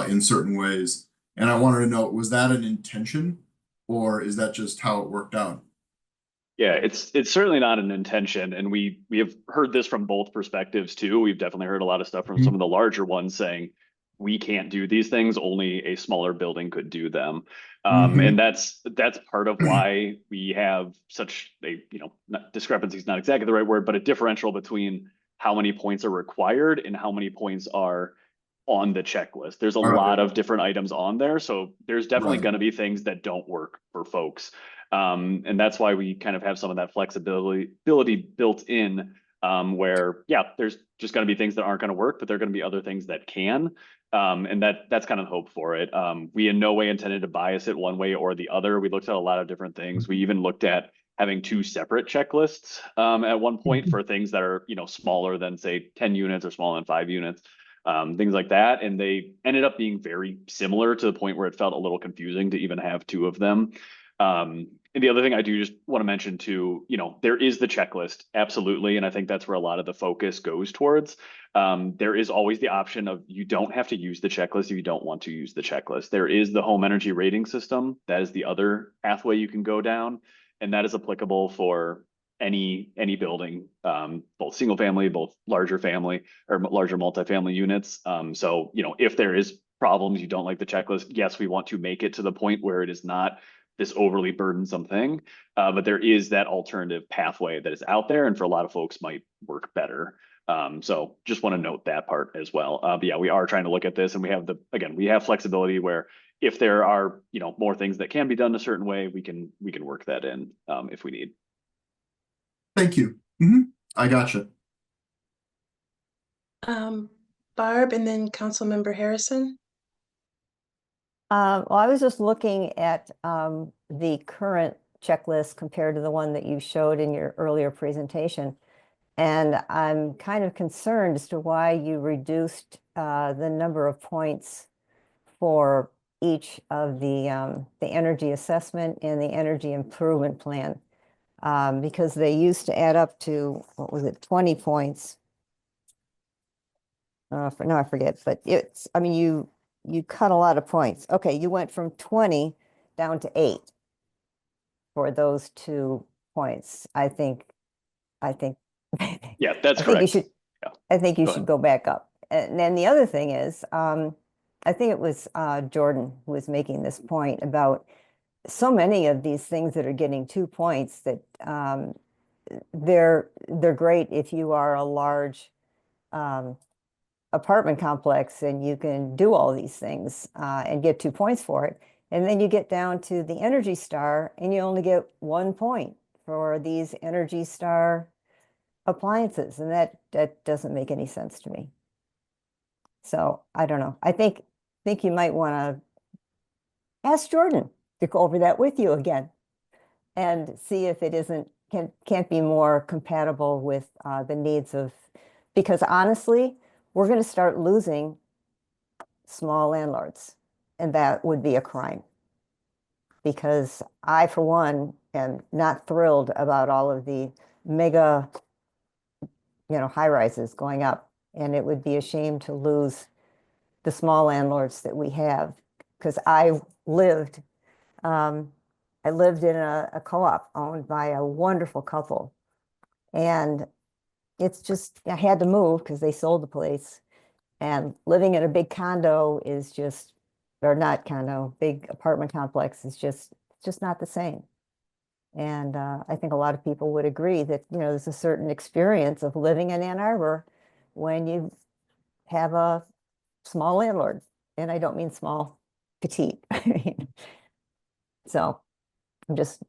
in certain ways. And I wanted to know, was that an intention or is that just how it worked out? Yeah, it's certainly not an intention, and we have heard this from both perspectives too. We've definitely heard a lot of stuff from some of the larger ones saying we can't do these things, only a smaller building could do them. And that's part of why we have such a, discrepancy is not exactly the right word, but a differential between how many points are required and how many points are on the checklist. There's a lot of different items on there, so there's definitely Right. going to be things that don't work for folks. And that's why we kind of have some of that flexibility built in, where, yeah, there's just going to be things that aren't going to work, but there are going to be other things that can. And that's kind of hope for it. We in no way intended to bias it one way or the other. We looked at a lot of different things. We even looked at having two separate checklists at one point for things that are, smaller than say 10 units or smaller than 5 units. Things like that. And they ended up being very similar to the point where it felt a little confusing to even have two of them. And the other thing I do just want to mention too, there is the checklist, absolutely. And I think that's where a lot of the focus goes towards. There is always the option of you don't have to use the checklist if you don't want to use the checklist. There is the home energy rating system. That is the other pathway you can go down. And that is applicable for any building, both single family, both larger family or larger multifamily units. So, if there is problems, you don't like the checklist, yes, we want to make it to the point where it is not this overly burdensome thing. But there is that alternative pathway that is out there and for a lot of folks might work better. So just want to note that part as well. But yeah, we are trying to look at this and we have flexibility where if there are, more things that can be done a certain way, we can work that in if we need. Thank you. I gotcha. Barb and then Councilmember Harrison. Well, I was just looking at the current checklist compared to the one that you showed in your earlier presentation. And I'm kind of concerned as to why you reduced the number of points for each of the energy assessment and the energy improvement plan. Because they used to add up to, what was it, 20 points? I forget, but you cut a lot of points. Okay, you went from 20 down to 8 for those 2 points. I think Yeah, that's I think correct. you should, Yeah. I think you Go should ahead. go back up. And then the other thing is, I think it was Jordan who was making this point about so many of these things that are getting 2 points that they're great if you are a large apartment complex and you can do all these things and get 2 points for it. And then you get down to the Energy Star and you only get 1 point for these Energy Star appliances. And that doesn't make any sense to me. So I don't know. I think you might want to ask Jordan to go over that with you again and see if it can't be more compatible with the needs of, because honestly, we're going to start losing small landlords, and that would be a crime. Because I, for one, am not thrilled about all of the mega, high rises going up, and it would be a shame to lose the small landlords that we have. Because I lived in a co-op owned by a wonderful couple, And it's just, I had to move because they sold the place. And living in a big condo is just, or not condo, big apartment complex is just not the same. And I think a lot of people would agree that, there's a certain experience of living in Ann Arbor when you have a small landlord. And I don't mean small, petite. I mean, so I'm just,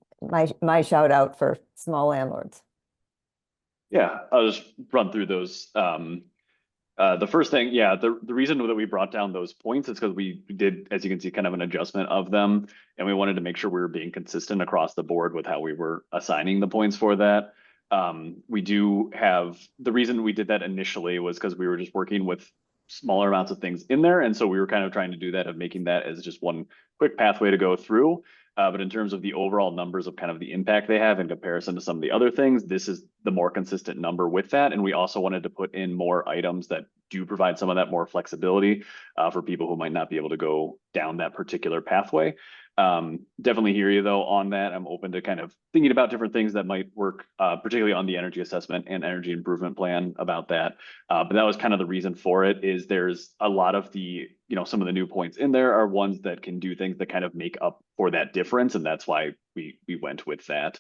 my shout out for small landlords. Yeah, I'll just run through those. The first thing, yeah, the reason that we brought down those points is because we did, as you can see, kind of an adjustment of them, and we wanted to make sure we were being consistent across the board with how we were assigning the points for that. We do have, the reason we did that initially was because we were just working with smaller amounts of things in there, and so we were kind of trying to do that, of making that as just one quick pathway to go through. But in terms of the overall numbers of kind of the impact they have in comparison to some of the other things, this is the more consistent number with that. And we also wanted to put in more items that do provide some of that more flexibility for people who might not be able to go down that particular pathway. Definitely hear you though on that. I'm open to kind of thinking about different things that might work, particularly on the energy assessment and energy improvement plan about that. But that was kind of the reason for it, is there's a lot of the, some of the new points in there are ones that can do things that kind of make up for that difference. And that's why we went with that.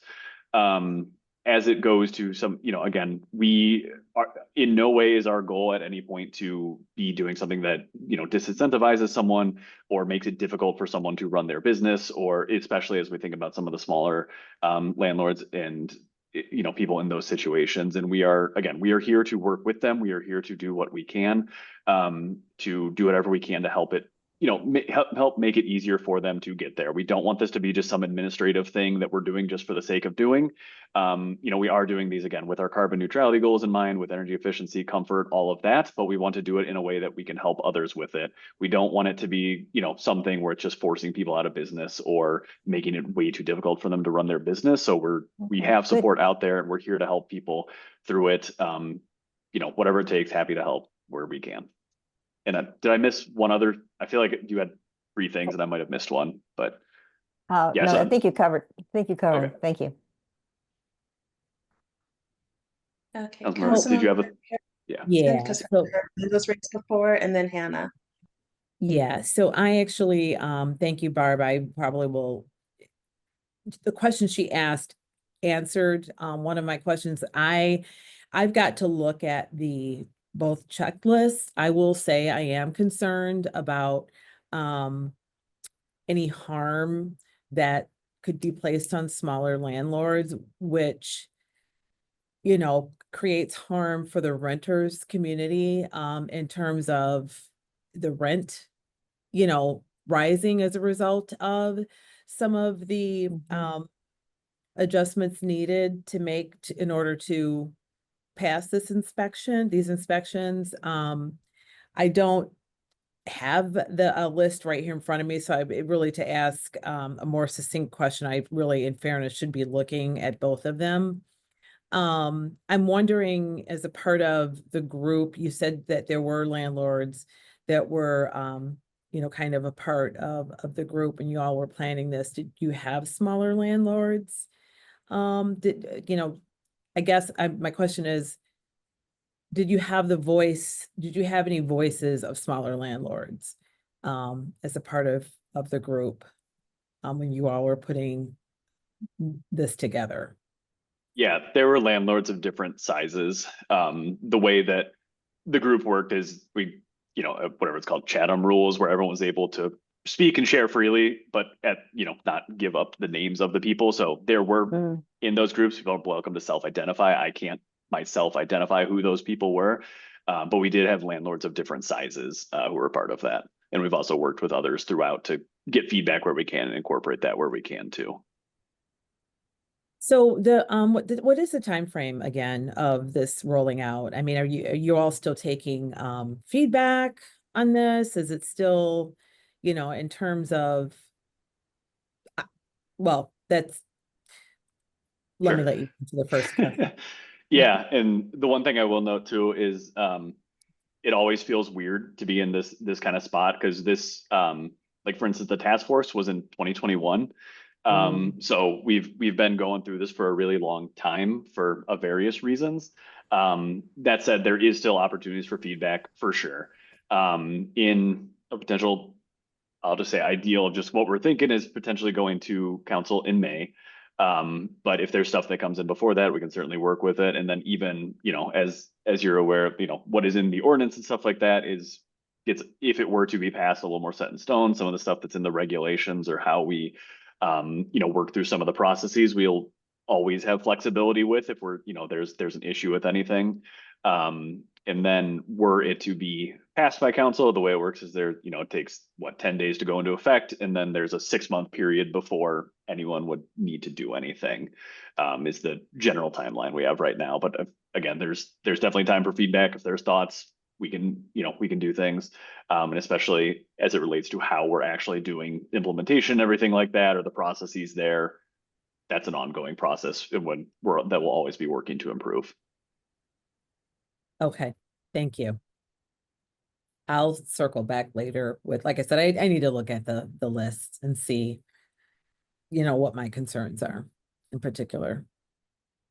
As it goes to some, again, we are in no way is our goal at any point to be doing something that, disincentivizes someone or makes it difficult for someone to run their business, or especially as we think about some of the smaller landlords and, people in those situations. And we are here to work with them. We are here to do what we can, to do whatever we can to help it, help make it easier for them to get there. We don't want this to be just some administrative thing that we're doing just for the sake of doing. We are doing these again with our carbon neutrality goals in mind, with energy efficiency, comfort, all of that, but we want to do it in a way that we can help others with it. We don't want it to be, something where it's just forcing people out of business or making it way too difficult for them to run their business. So we have support out there, and we're here to help people through it. Whatever it takes, happy to help where we can. And did I miss one other? I feel like you had 3 things and I might have missed one, but No, I think you covered. Okay. Thank you. Okay. Did you have a? Yeah. Because So was raised before, and then Hannah. yeah, so I actually thank you, Barb. I probably will, the question she asked answered one of my questions. I've got to look at the both checklists. I will say I am concerned about any harm that could be placed on smaller landlords, which, creates harm for the renters community in terms of the rent, rising as a result of some of the adjustments needed to make in order to pass these inspections. I don't have the list right here in front of me, so really to ask a more succinct question, I really, in fairness, should be looking at both of them. I'm wondering, as a part of the group, you said that there were landlords that were kind of a part of the group, and you all were planning this. Did you have smaller landlords? I guess my question is, did you have any voices of smaller landlords as a part of the group when you all were putting this together? Yeah, there were landlords of different sizes. The way that the group worked is we, whatever it's called, Chatham rules, where everyone was able to speak and share freely, but not give up the names of the people. So there were in those groups, people are welcome to self-identify. I can't myself identify who those people were, but we did have landlords of different sizes who were part of that. And we've also worked with others throughout to get feedback where we can and incorporate that where we can too. So what is the time frame again of this rolling out? I mean, are you all still taking feedback on this? Is it still, in terms of, well, let me let you into the first question. Yeah, and the one thing I will note too is it always feels weird to be in this kind of spot, because this like, for instance, the task force was in 2021. So we've been going through this for a really long time for various reasons. That said, there is still opportunities for feedback for sure. In a potential, I'll just say ideal, just what we're thinking is potentially going to council in May. But if there's stuff that comes in before that, we can certainly work with it. And then even, as you're aware of, what is in the ordinance and stuff like that if it were to be passed, a little more set in stone. Some of the stuff that's in the regulations or how we, work through some of the processes, we'll always have flexibility with if we're, there's an issue with anything. And then were it to be passed by council, the way it works is it takes 10 days to go into effect. And then there's a 6-month period before anyone would need to do anything, is the general timeline we have right now. But again, there's definitely time for feedback. If there's thoughts, we can do things. And especially as it relates to how we're actually doing implementation, everything like that, or the processes there, that's an ongoing process that will always be working to improve. Okay, thank you. I'll circle back later with, like I said, I need to look at the list and see, what my concerns are in particular.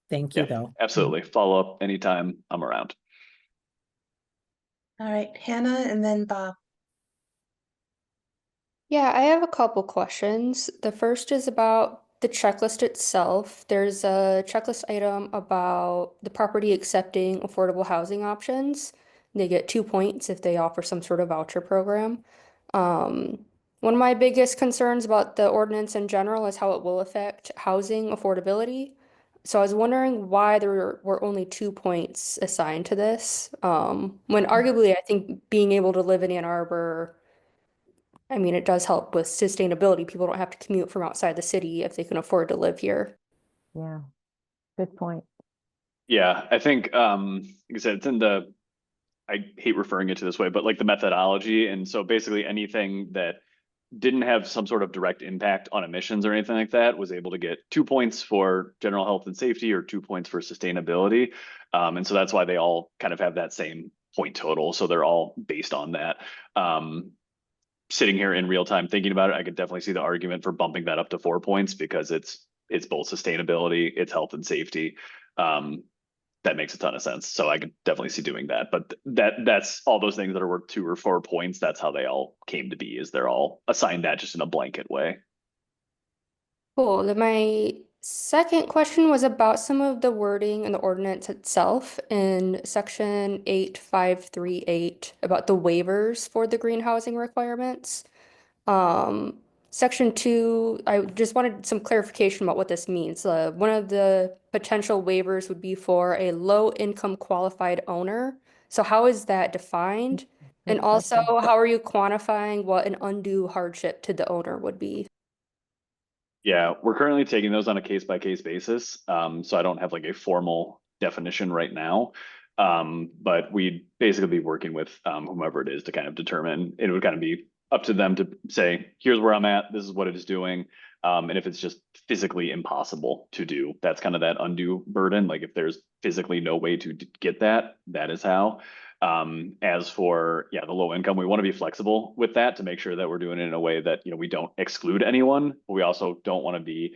Thank you, Yeah, though. absolutely. Follow up anytime I'm around. All right, Hannah and then Bob. Yeah, I have a couple questions. The first is about the checklist itself. There's a checklist item about the property accepting affordable housing options. They get 2 points if they offer some sort of voucher program. One of my biggest concerns about the ordinance in general is how it will affect housing affordability. So I was wondering why there were only 2 points assigned to this, when arguably I think being able to live in Ann Arbor, I mean, it does help with sustainability. People don't have to commute from outside the city if they can afford to live here. Yeah, good point. Yeah, I think, like I said, I hate referring it to this way, but like the methodology. And so basically anything that didn't have some sort of direct impact on emissions or anything like that was able to get 2 points for general health and safety or 2 points for sustainability. And so that's why they all kind of have that same point total. So they're all based on that. Sitting here in real time thinking about it, I could definitely see the argument for bumping that up to 4 points because it's both sustainability, it's health and safety. That makes a ton of sense. So I could definitely see doing that. But that's all those things that are worth 2 or 4 points. That's how they all came to be, is they're all assigned that just in a blanket way. Cool. Then my second question was about some of the wording in the ordinance itself in section 8538 about the waivers for the green housing requirements. Um, Section 2, I just wanted some clarification about what this means. One of the potential waivers would be for a low-income qualified owner. So how is that defined? Good And also, question. how are you quantifying what an undue hardship to the owner would be? Yeah, we're currently taking those on a case by case basis. So I don't have like a formal definition right now. But we'd basically be working with whomever it is to kind of determine. It would kind of be up to them to say, here's where I'm at, this is what it is doing. And if it's just physically impossible to do, that's kind of that undue burden. Like if there's physically no way to get that, that is how. As for, the low income, we want to be flexible with that to make sure that we're doing it in a way that, we don't exclude anyone, but we also don't want to be,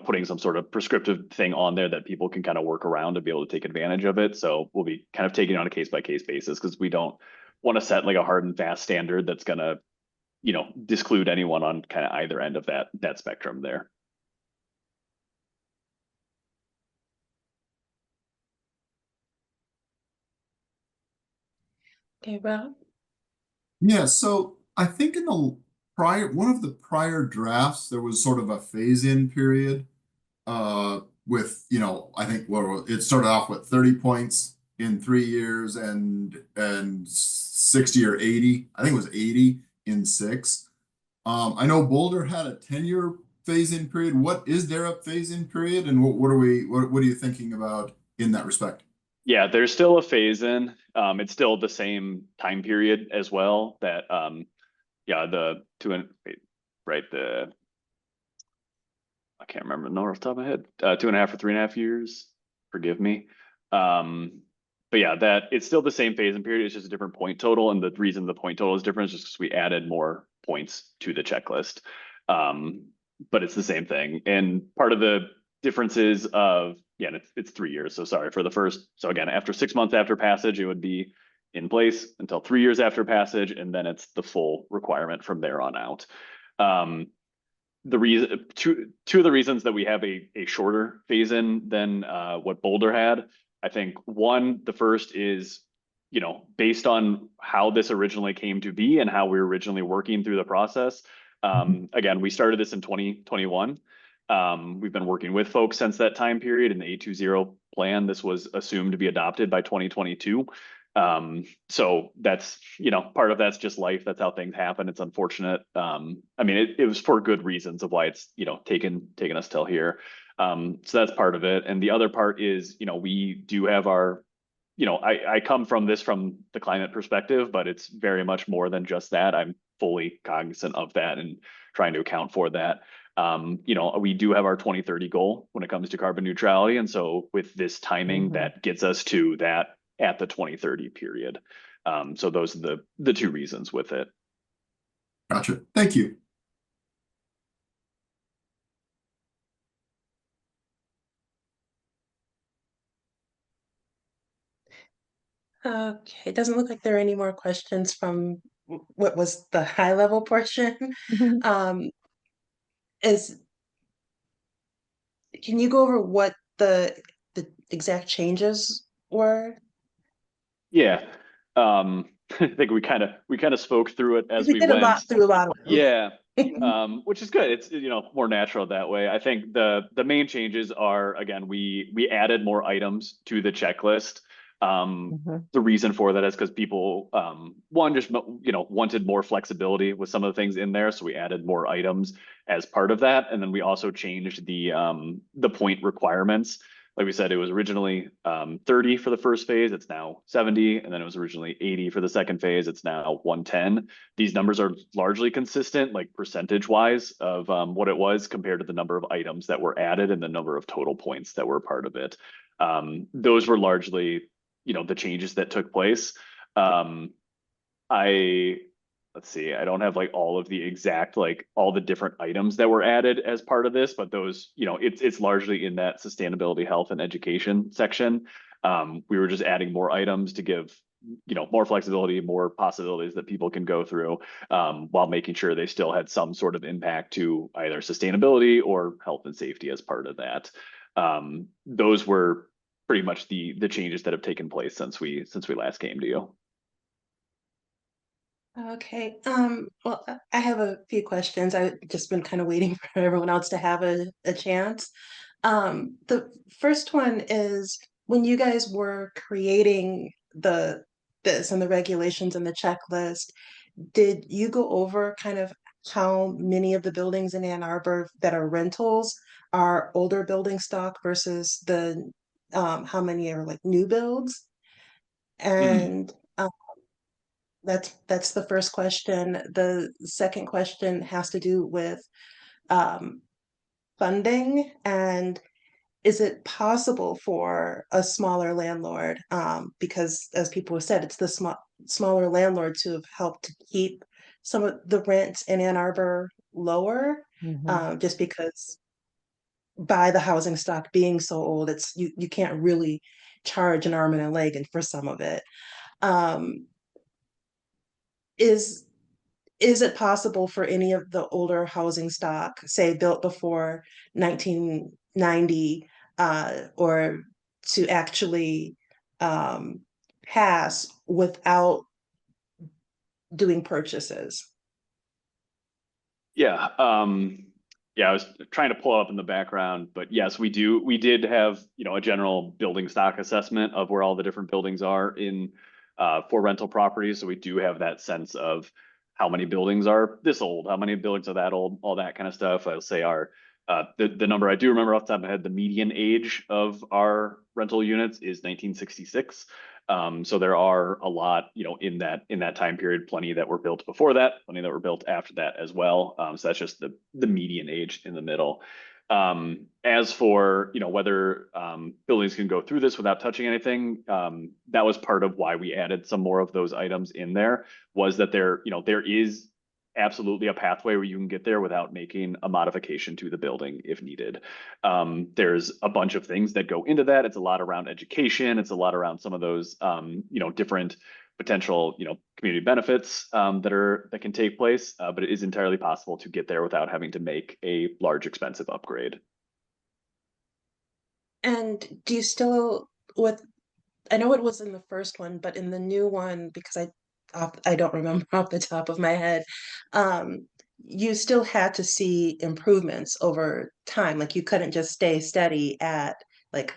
putting some sort of prescriptive thing on there that people can kind of work around to be able to take advantage of it. So we'll be kind of taking it on a case by case basis because we don't want to set like a hard and fast standard that's going to, disclude anyone on kind of either end of that spectrum there. Okay, Rob. Yeah, so I think in one of the prior drafts, there was sort of a phase-in period. With, I think it started off with 30 points in 3 years and 60 or 80. I think it was 80 in 6. I know Boulder had a 10-year phase-in period. What is there a phase-in period, and what are you thinking about in that respect? Yeah, there's still a phase in. It's still the same time period as well that the I can't remember the number off the top of my head. 2.5 or 3.5 years. Forgive me. But yeah, that it's still the same phase in period. It's just a different point total. And the reason the point total is different is just because we added more points to the checklist. but it's the same thing. And part of the differences of, yeah, and it's 3 years. So sorry for the first. So again, after 6 months after passage, it would be in place until 3 years after passage, and then it's the full requirement from there on out. The reason, two of the reasons that we have a shorter phase in than what Boulder had, I think one, the first is, you know, based on how this originally came to be and how we were originally working through the process. Again, we started this in 2021. We've been working with folks since that time period. In the 820 plan, this was assumed to be adopted by 2022. So that's, you know, part of that's just life. That's how things happen. It's unfortunate. I mean, it was for good reasons of why it's, you know, taken us till here. So that's part of it. And the other part is, you know, we do have our, you know, I come from this from the climate perspective, but it's very much more than just that. I'm fully cognizant of that and trying to account for that. You know, we do have our 2030 goal when it comes to carbon neutrality. And so with this timing, that gets us to that at the 2030 period. So those are the two reasons with it. Gotcha. Thank you. Okay, it doesn't look like there are any more questions from what was the high level portion. Um, can you go over what the exact changes were? Yeah. I think we kind of spoke through it as We we did went. through a lot of them. Yeah. Which is good. It's, you know, more natural that way. I think the main changes are, again, we added more items to the checklist. The reason for that is because people, one, just, you know, wanted more flexibility with some of the things in there. So we added more items as part of that. And then we also changed the point requirements. Like we said, it was originally 30 for the first phase. It's now 70. And then it was originally 80 for the second phase. It's now 110. These numbers are largely consistent, like percentage wise of what it was compared to the number of items that were added and the number of total points that were part of it. Those were largely, you know, the changes that took place. Let's see, I don't have like all of the exact, like all the different items that were added as part of this, but those, you know, it's largely in that sustainability, health and education section. We were just adding more items to give, you know, more flexibility, more possibilities that people can go through, while making sure they still had some sort of impact to either sustainability or health and safety as part of that. Those were pretty much the changes that have taken place since we last came to you. Okay, well, I have a few questions. I've just been kind of waiting for everyone else to have a chance. The first one is when you guys were creating this and the regulations and the checklist, did you go over kind of how many of the buildings in Ann Arbor that are rentals are older building stock versus the how many are like new builds? And that's the first question. The second question has to do with um, funding, and is it possible for a smaller landlord, because as people have said, it's the smaller landlords who have helped to keep some of the rents in Ann Arbor lower, just because by the housing stock being so old, it's you can't really charge an arm and a leg and for some of it. Um, is is it possible for any of the older housing stock, say built before 1990, or to actually pass without doing purchases? Yeah. Yeah, I was trying to pull up in the background, but yes, we did have, you know, a general building stock assessment of where all the different buildings are in for rental properties. So we do have that sense of how many buildings are this old, how many buildings are that old, all that kind of stuff. I'll say our the number I do remember off the top of my head, the median age of our rental units is 1966. So there are a lot, you know, in that time period, plenty that were built before that, plenty that were built after that as well. So that's just the median age in the middle. As for, you know, whether buildings can go through this without touching anything, that was part of why we added some more of those items in there, was that there, you know, there is absolutely a pathway where you can get there without making a modification to the building if needed. There's a bunch of things that go into that. It's a lot around education. It's a lot around some of those, different potential, community benefits that can take place. But it is entirely possible to get there without having to make a large, expensive upgrade. And do you still, I know it was in the first one, but in the new one, because I don't remember off the top of my head, you still had to see improvements over time. Like you couldn't just stay steady at like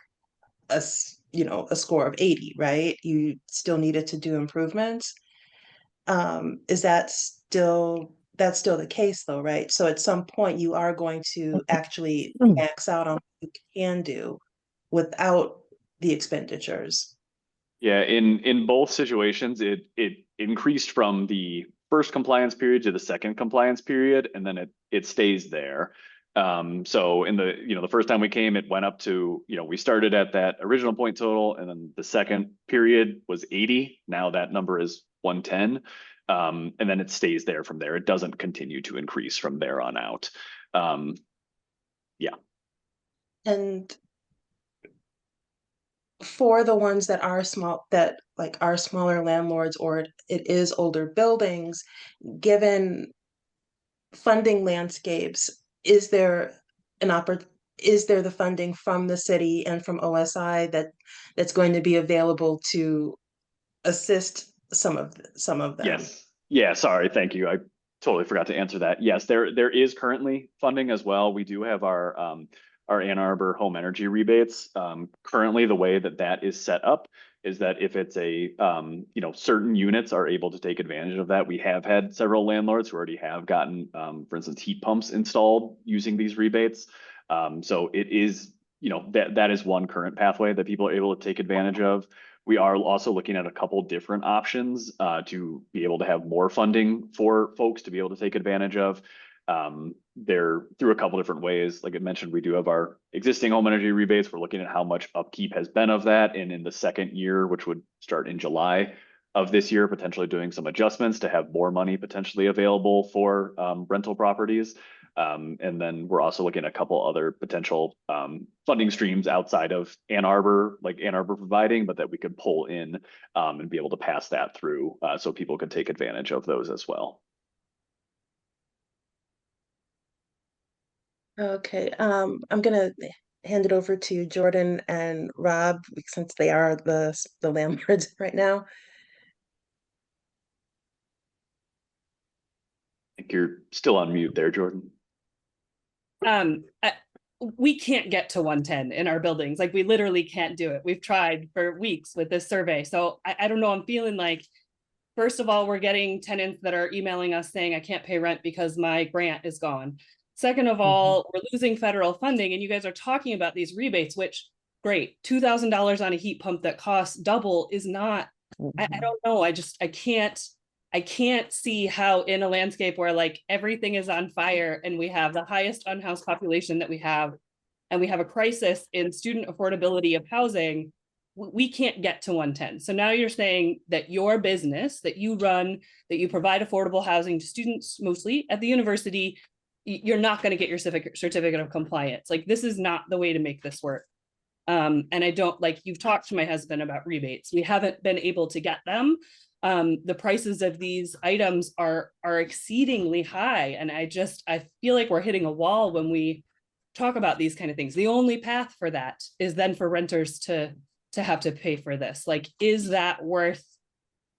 a score of 80, right? You still needed to do improvements. Is that's still the case though, right? So at some point you are going to actually max out on what you can do without the expenditures. Yeah, in both situations, it increased from the first compliance period to the second compliance period, and then it stays there. So in the first time we came, it went up to, we started at that original point total, and then the second period was 80. Now that number is 110. And then it stays there from there. It doesn't continue to increase from there on out. Yeah. And for the ones that are small, that like are smaller landlords, or it is older buildings, given funding landscapes, is there the funding from the city and from OSI that's going to be available to assist some of them? Yes. Yeah, sorry. Thank you. I totally forgot to answer that. Yes, there is currently funding as well. We do have our Ann Arbor home energy rebates. Currently, the way that is set up is that if it's a certain units are able to take advantage of that. We have had several landlords who already have gotten, for instance, heat pumps installed using these rebates. So it is, that is one current pathway that people are able to take advantage of. We are also looking at a couple different options to be able to have more funding for folks to be able to take advantage of. They're through a couple different ways. Like I mentioned, we do have our existing home energy rebates. We're looking at how much upkeep has been of that. And in the second year, which would start in July of this year, potentially doing some adjustments to have more money potentially available for rental properties. And then we're also looking at a couple other potential funding streams outside of Ann Arbor, like Ann Arbor providing, but that we could pull in and be able to pass that through so people could take advantage of those as well. Okay, I'm gonna hand it over to Jordan and Rob since they are the landlords right now. I think you're still on mute there, Jordan. We can't get to 110 in our buildings. Like we literally can't do it. We've tried for weeks with this survey. So I don't know. I'm feeling like, first of all, we're getting tenants that are emailing us saying, I can't pay rent because my grant is gone. Second of all, we're losing federal funding, and you guys are talking about these rebates, which great, $2,000 on a heat pump that costs double is not, I don't know. I can't see how in a landscape where like everything is on fire and we have the highest unhoused population that we have, and we have a crisis in student affordability of housing, we can't get to 110. So now you're saying that your business that you run, that you provide affordable housing to students mostly at the university, you're not going to get your certificate of compliance. Like this is not the way to make this work. And I don't, like, you've talked to my husband about rebates. We haven't been able to get them. The prices of these items are exceedingly high. And I feel like we're hitting a wall when we talk about these kind of things. The only path for that is then for renters to have to pay for this. Like, is that worth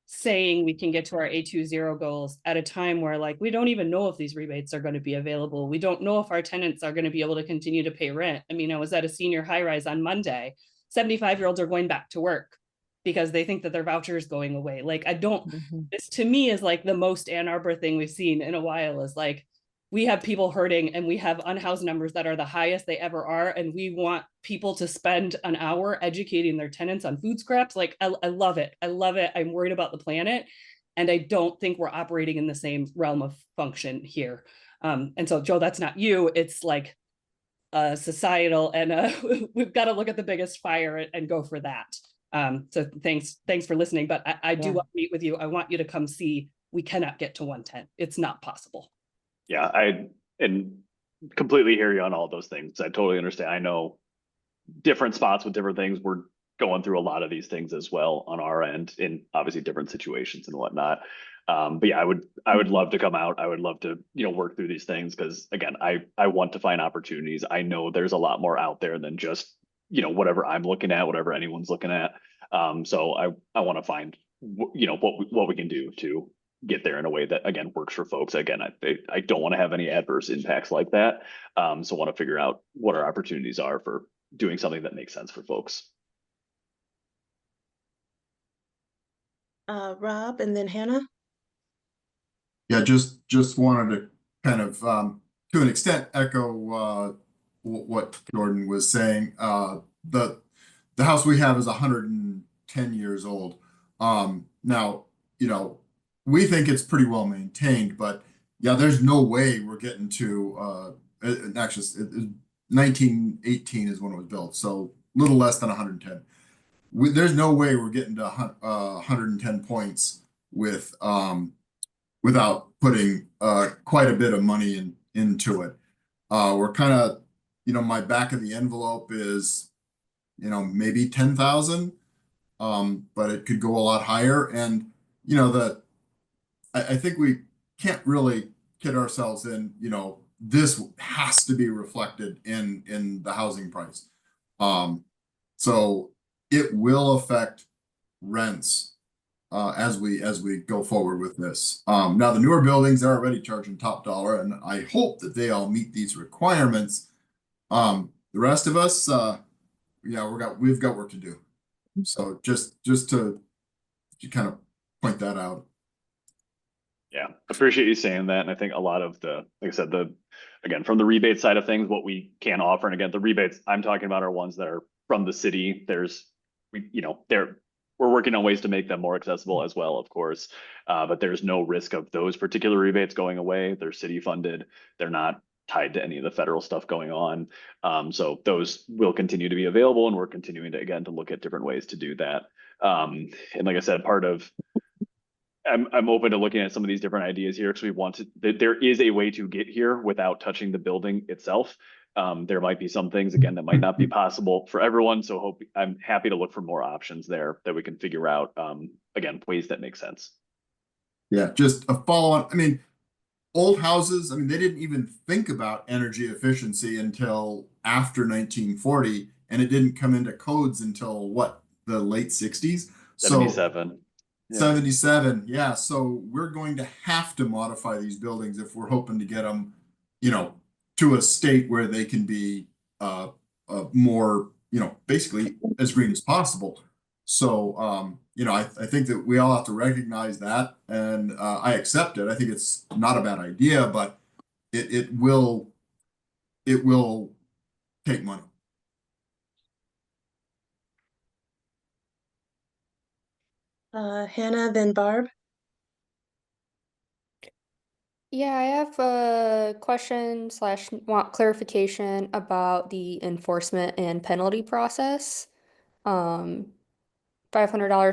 saying we can get to our A20 goals at a time where like we don't even know if these rebates are going to be available? We don't know if our tenants are going to be able to continue to pay rent. I mean, I was at a senior high rise on Monday. 75-year-olds are going back to work because they think that their voucher is going away. Like, I don't, this to me is like the most Ann Arbor thing we've seen in a while, is like, we have people hurting and we have unhoused numbers that are the highest they ever are. And we want people to spend an hour educating their tenants on food scraps. Like, I love it. I love it. I'm worried about the planet. And I don't think we're operating in the same realm of function here. And so, Joe, that's not you. It's like societal, and we've got to look at the biggest fire and go for that. So thanks for listening. But I do want to meet with you. I want you to come see. we cannot get to 110. It's not possible. Yeah, and completely hear you on all those things. I totally understand. I know different spots with different things. We're going through a lot of these things as well on our end in obviously different situations and whatnot. But yeah, I would love to come out. I would love to, work through these things because again, I want to find opportunities. I know there's a lot more out there than just, whatever I'm looking at, whatever anyone's looking at. So I want to find, what we can do to get there in a way that again works for folks. Again, I don't want to have any adverse impacts like that. So want to figure out what our opportunities are for doing something that makes sense for folks. Rob and then Hannah. Yeah, just wanted to kind of to an extent echo what Jordan was saying. The house we have is 110 years old. Now, we think it's pretty well maintained, but yeah, there's no way we're getting to actually 1918 is when it was built, so a little less than 110. There's no way we're getting to 110 points with without putting quite a bit of money into it. We're kind of, my back of the envelope is, maybe 10,000, but it could go a lot higher. And, I think we can't really kid ourselves in, this has to be reflected in the housing price. So it will affect rents as we go forward with this. Now the newer buildings are already charging top dollar, and I hope that they all meet these requirements. The rest of us, yeah, we've got work to do. So just to kind of point that out. Yeah, appreciate you saying that. And I think a lot of like I said, again, from the rebate side of things, what we can offer, and again, the rebates I'm talking about are ones that are from the city. We're working on ways to make them more accessible as well, of course. But there's no risk of those particular rebates going away. They're city funded. They're not tied to any of the federal stuff going on. So those will continue to be available, and we're continuing to look at different ways to do that. And like I said, I'm open to looking at some of these different ideas here because there is a way to get here without touching the building itself. There might be some things again that might not be possible for everyone. So I'm happy to look for more options there that we can figure out, again, ways that make sense. Yeah, just a follow on. I mean, old houses, they didn't even think about energy efficiency until after 1940, and it didn't come into codes until what, the late 60s? 77. Yeah. 77, yeah. So we're going to have to modify these buildings if we're hoping to get them, to a state where they can be more, basically as green as possible. So, I think that we all have to recognize that, and I accept it. I think it's not a bad idea, but it will take money. Hannah, then Barb. Yeah, I have a question slash want clarification about the enforcement and penalty process. $500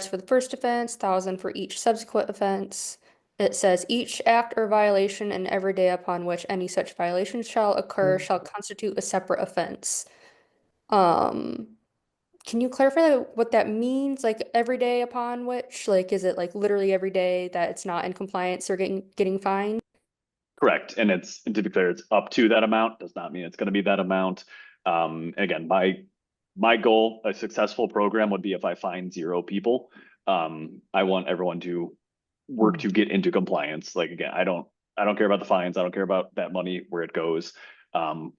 for the first offense, 1,000 for each subsequent offense. It says each act or violation and every day upon which any such violation shall occur shall constitute a separate offense. Can you clarify what that means? Like every day upon which, like, is it like literally every day that it's not in compliance or getting fined? Correct. And to be clear, it's up to that amount. Does not mean it's going to be that amount. Again, my goal, a successful program would be if I find 0 people. I want everyone to work to get into compliance. Like, again, I don't care about the fines. I don't care about that money, where it goes.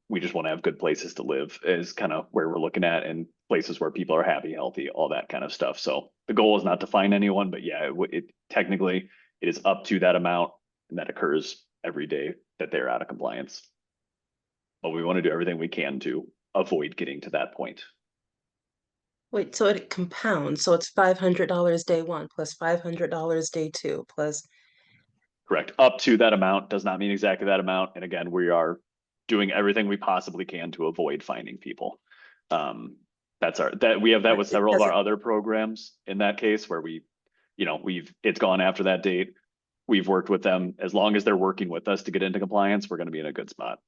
We just want to have good places to live is kind of where we're looking at, and places where people are happy, healthy, all that kind of stuff. So the goal is not to fine anyone, but yeah, technically it is up to that amount, and that occurs every day that they're out of compliance. But we want to do everything we can to avoid getting to that point. Wait, so it compounds. So it's $500 day 1 plus $500 day 2 plus. Correct. Up to that amount does not mean exactly that amount. And again, we are doing everything we possibly can to avoid finding people. We have that with several of our other programs in that case where it's gone after that date. we've worked with them. As long as they're working with us to get into compliance, we're going to be in a good spot.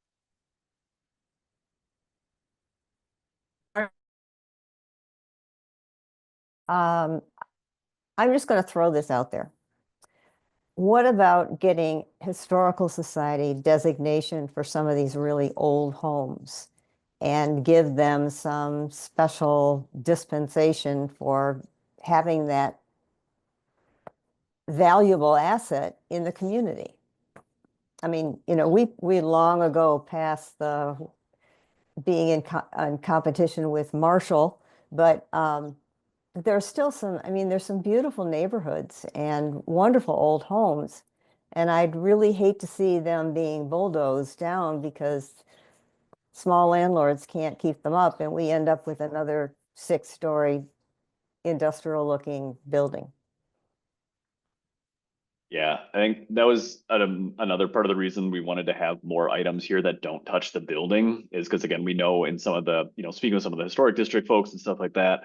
I'm just going to throw this out there. What about getting historical society designation for some of these really old homes and give them some special dispensation for having that valuable asset in the community? I mean, you know, we long ago passed the being in competition with Marshall, but there's still some, I mean, there's some beautiful neighborhoods and wonderful old homes. And I'd really hate to see them being bulldozed down because small landlords can't keep them up and we end up with another 6-story industrial looking building. Yeah, I think that was another part of the reason we wanted to have more items here that don't touch the building is because, again, we know in some of the, speaking with some of the historic district folks and stuff like that,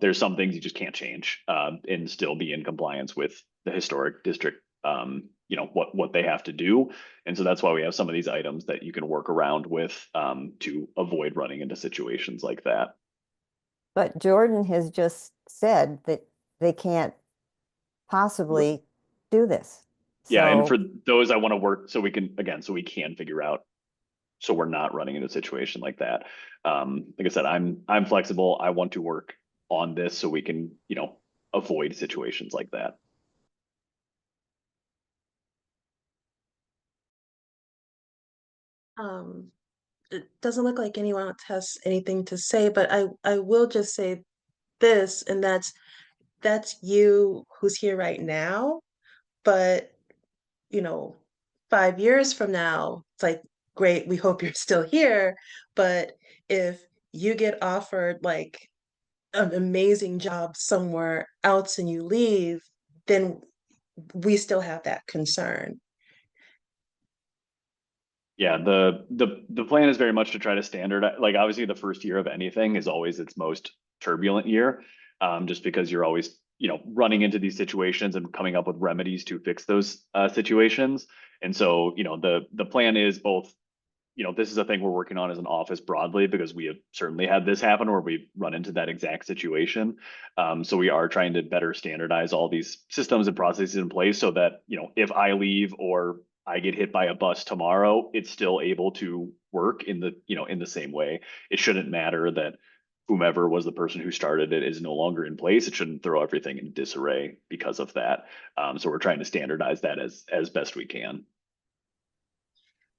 there's some things you just can't change and still be in compliance with the historic district, what they have to do. And so that's why we have some of these items that you can work around with to avoid running into situations like that. But Jordan has just said that they can't possibly do this. Yeah, and So- for those, I want to work so we can, again, so we can figure out, so we're not running into a situation like that. Like I said, I'm flexible. I want to work on this so we can, avoid situations like that. It doesn't look like anyone else has anything to say, but I will just say this, and that's you who's here right now, but 5 years from now, it's like, great, we hope you're still here. But if you get offered like an amazing job somewhere else and you leave, then we still have that concern. Yeah, the plan is very much to try to standardize, like obviously the first year of anything is always its most turbulent year, just because you're always, running into these situations and coming up with remedies to fix those situations. And so, the plan is both, this is a thing we're working on as an office broadly because we have certainly had this happen where we've run into that exact situation. So we are trying to better standardize all these systems and processes in place so that, if I leave or I get hit by a bus tomorrow, it's still able to work in the, in the same way. It shouldn't matter that whomever was the person who started it is no longer in place. It shouldn't throw everything in disarray because of that. So we're trying to standardize that as best we can.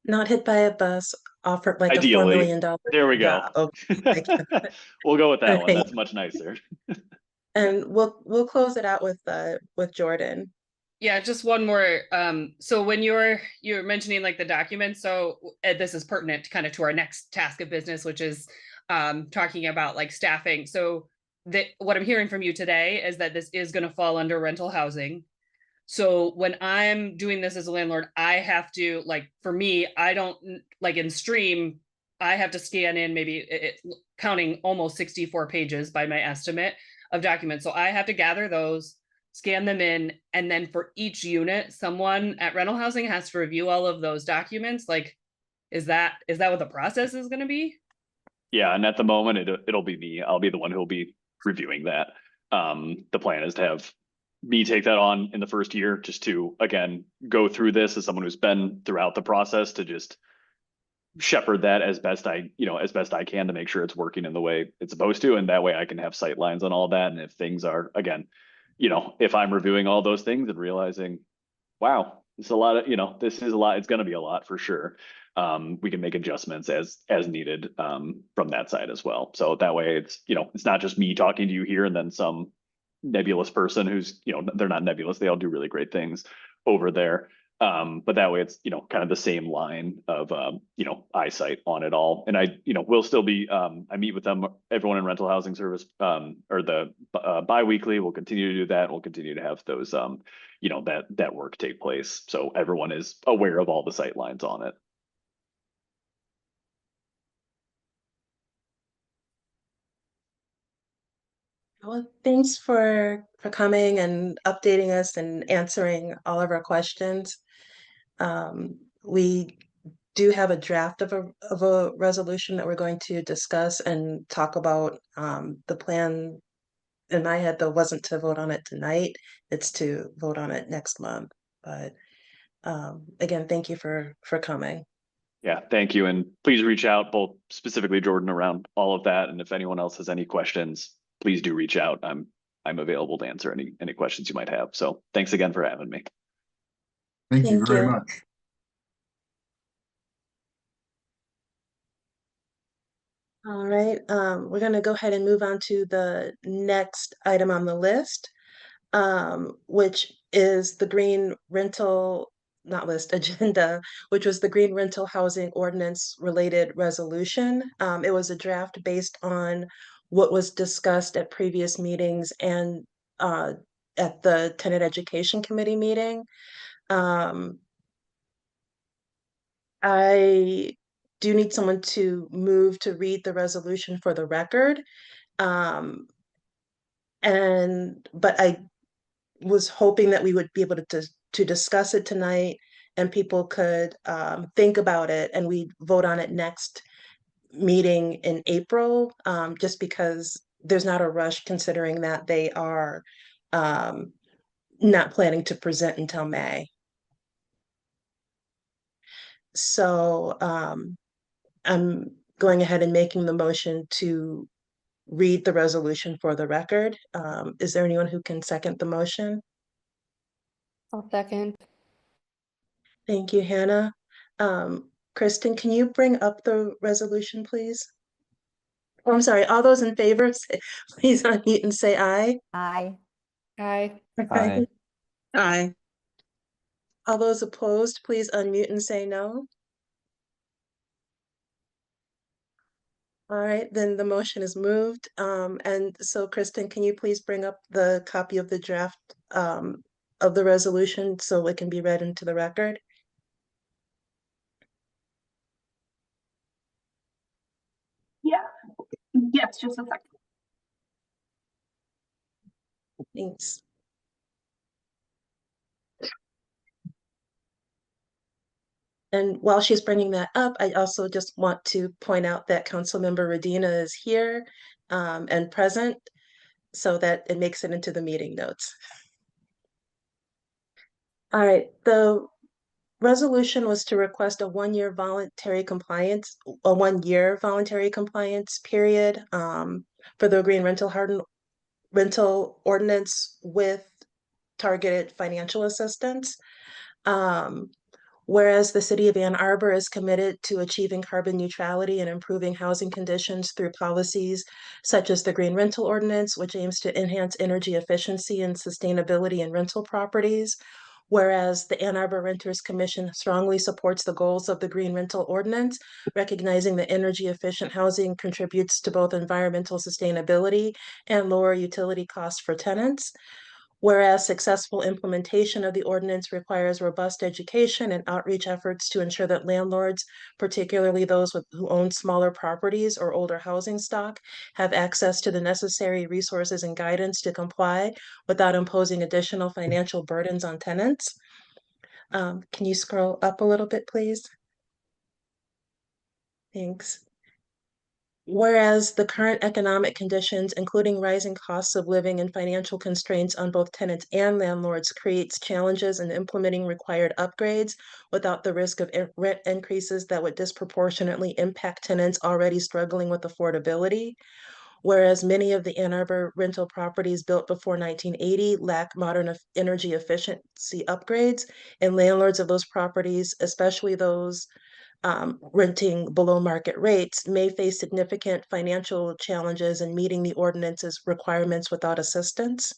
Not hit by a bus, offered like a $4 Ideally, million there we go. job. Okay. We'll go with that one. Okay. That's much nicer. And we'll close it out with Jordan. Yeah, just one more. So when you're mentioning like the documents, so this is pertinent kind of to our next task of business, which is talking about like staffing. So that what I'm hearing from you today is that this is going to fall under rental housing. So when I'm doing this as a landlord, I have to, like, for me, I don't like in Stream, I have to scan in maybe counting almost 64 pages by my estimate of documents. So I have to gather those, scan them in, and then for each unit, someone at rental housing has to review all of those documents. Like, is that what the process is going to be? Yeah, and at the moment it'll be me. I'll be the one who'll be reviewing that. The plan is to have me take that on in the first year, just to, again, go through this as someone who's been throughout the process to just shepherd that as best I can to make sure it's working in the way it's supposed to. And that way I can have sight lines on all that. And if things are, again, if I'm reviewing all those things and realizing, wow, it's a lot of, this is a lot, it's going to be a lot for sure. We can make adjustments as needed from that side as well. So that way it's, it's not just me talking to you here and then some nebulous person who's, they're not nebulous. They all do really great things over there. But that way it's, kind of the same line of, eyesight on it all. And I, we'll still be, I meet with them, everyone in rental housing service, or the bi-weekly. We'll continue to do that. We'll continue to have those, that work take place. So everyone is aware of all the sight lines on it. Well, thanks for coming and updating us and answering all of our questions. We do have a draft of a resolution that we're going to discuss and talk about. The plan in my head, though, wasn't to vote on it tonight. It's to vote on it next month. But again, thank you for coming. Yeah, thank you. And please reach out, both specifically Jordan, around all of that. And if anyone else has any questions, please do reach out. I'm available to answer any questions you might have. So thanks again for having me. Thank you Thank very you. much. All right, we're gonna go ahead and move on to the next item on the list, which is the green rental, not list, agenda, which was the green rental housing ordinance related resolution. It was a draft based on what was discussed at previous meetings and at the Tenant Education Committee meeting. I do need someone to move to read the resolution for the record. Um, but I was hoping that we would be able to discuss it tonight and people could think about it and we vote on it next meeting in April, just because there's not a rush considering that they are um, not planning to present until May. So I'm going ahead and making the motion to read the resolution for the record. Is there anyone who can second the motion? I'll second. Thank you, Hannah. Kristen, can you bring up the resolution, please? Oh, I'm sorry, all those in favor, please unmute and say aye. Aye. Aye. Aye. Aye. All those opposed, please unmute and say no. All right, then the motion is moved. And so Kristen, can you please bring up the copy of the draft of the resolution so it can be read into the record? Yeah, yes, just a second. Thanks. And while she's bringing that up, I also just want to point out that Councilmember Radina is here and present so that it makes it into the meeting notes. All right, the resolution was to request a one-year voluntary compliance period for the green rental ordinance with targeted financial assistance. Whereas the city of Ann Arbor is committed to achieving carbon neutrality and improving housing conditions through policies such as the Green Rental Ordinance, which aims to enhance energy efficiency and sustainability in rental properties. Whereas the Ann Arbor Renters Commission strongly supports the goals of the Green Rental Ordinance, recognizing that energy efficient housing contributes to both environmental sustainability and lower utility costs for tenants. Whereas successful implementation of the ordinance requires robust education and outreach efforts to ensure that landlords, particularly those who own smaller properties or older housing stock, have access to the necessary resources and guidance to comply without imposing additional financial burdens on tenants. Can you scroll up a little bit, please? Thanks. Whereas the current economic conditions, including rising costs of living and financial constraints on both tenants and landlords, creates challenges in implementing required upgrades without the risk of rent increases that would disproportionately impact tenants already struggling with affordability. Whereas many of the Ann Arbor rental properties built before 1980 lack modern energy efficiency upgrades, and landlords of those properties, especially those renting below market rates, may face significant financial challenges in meeting the ordinance's requirements without assistance.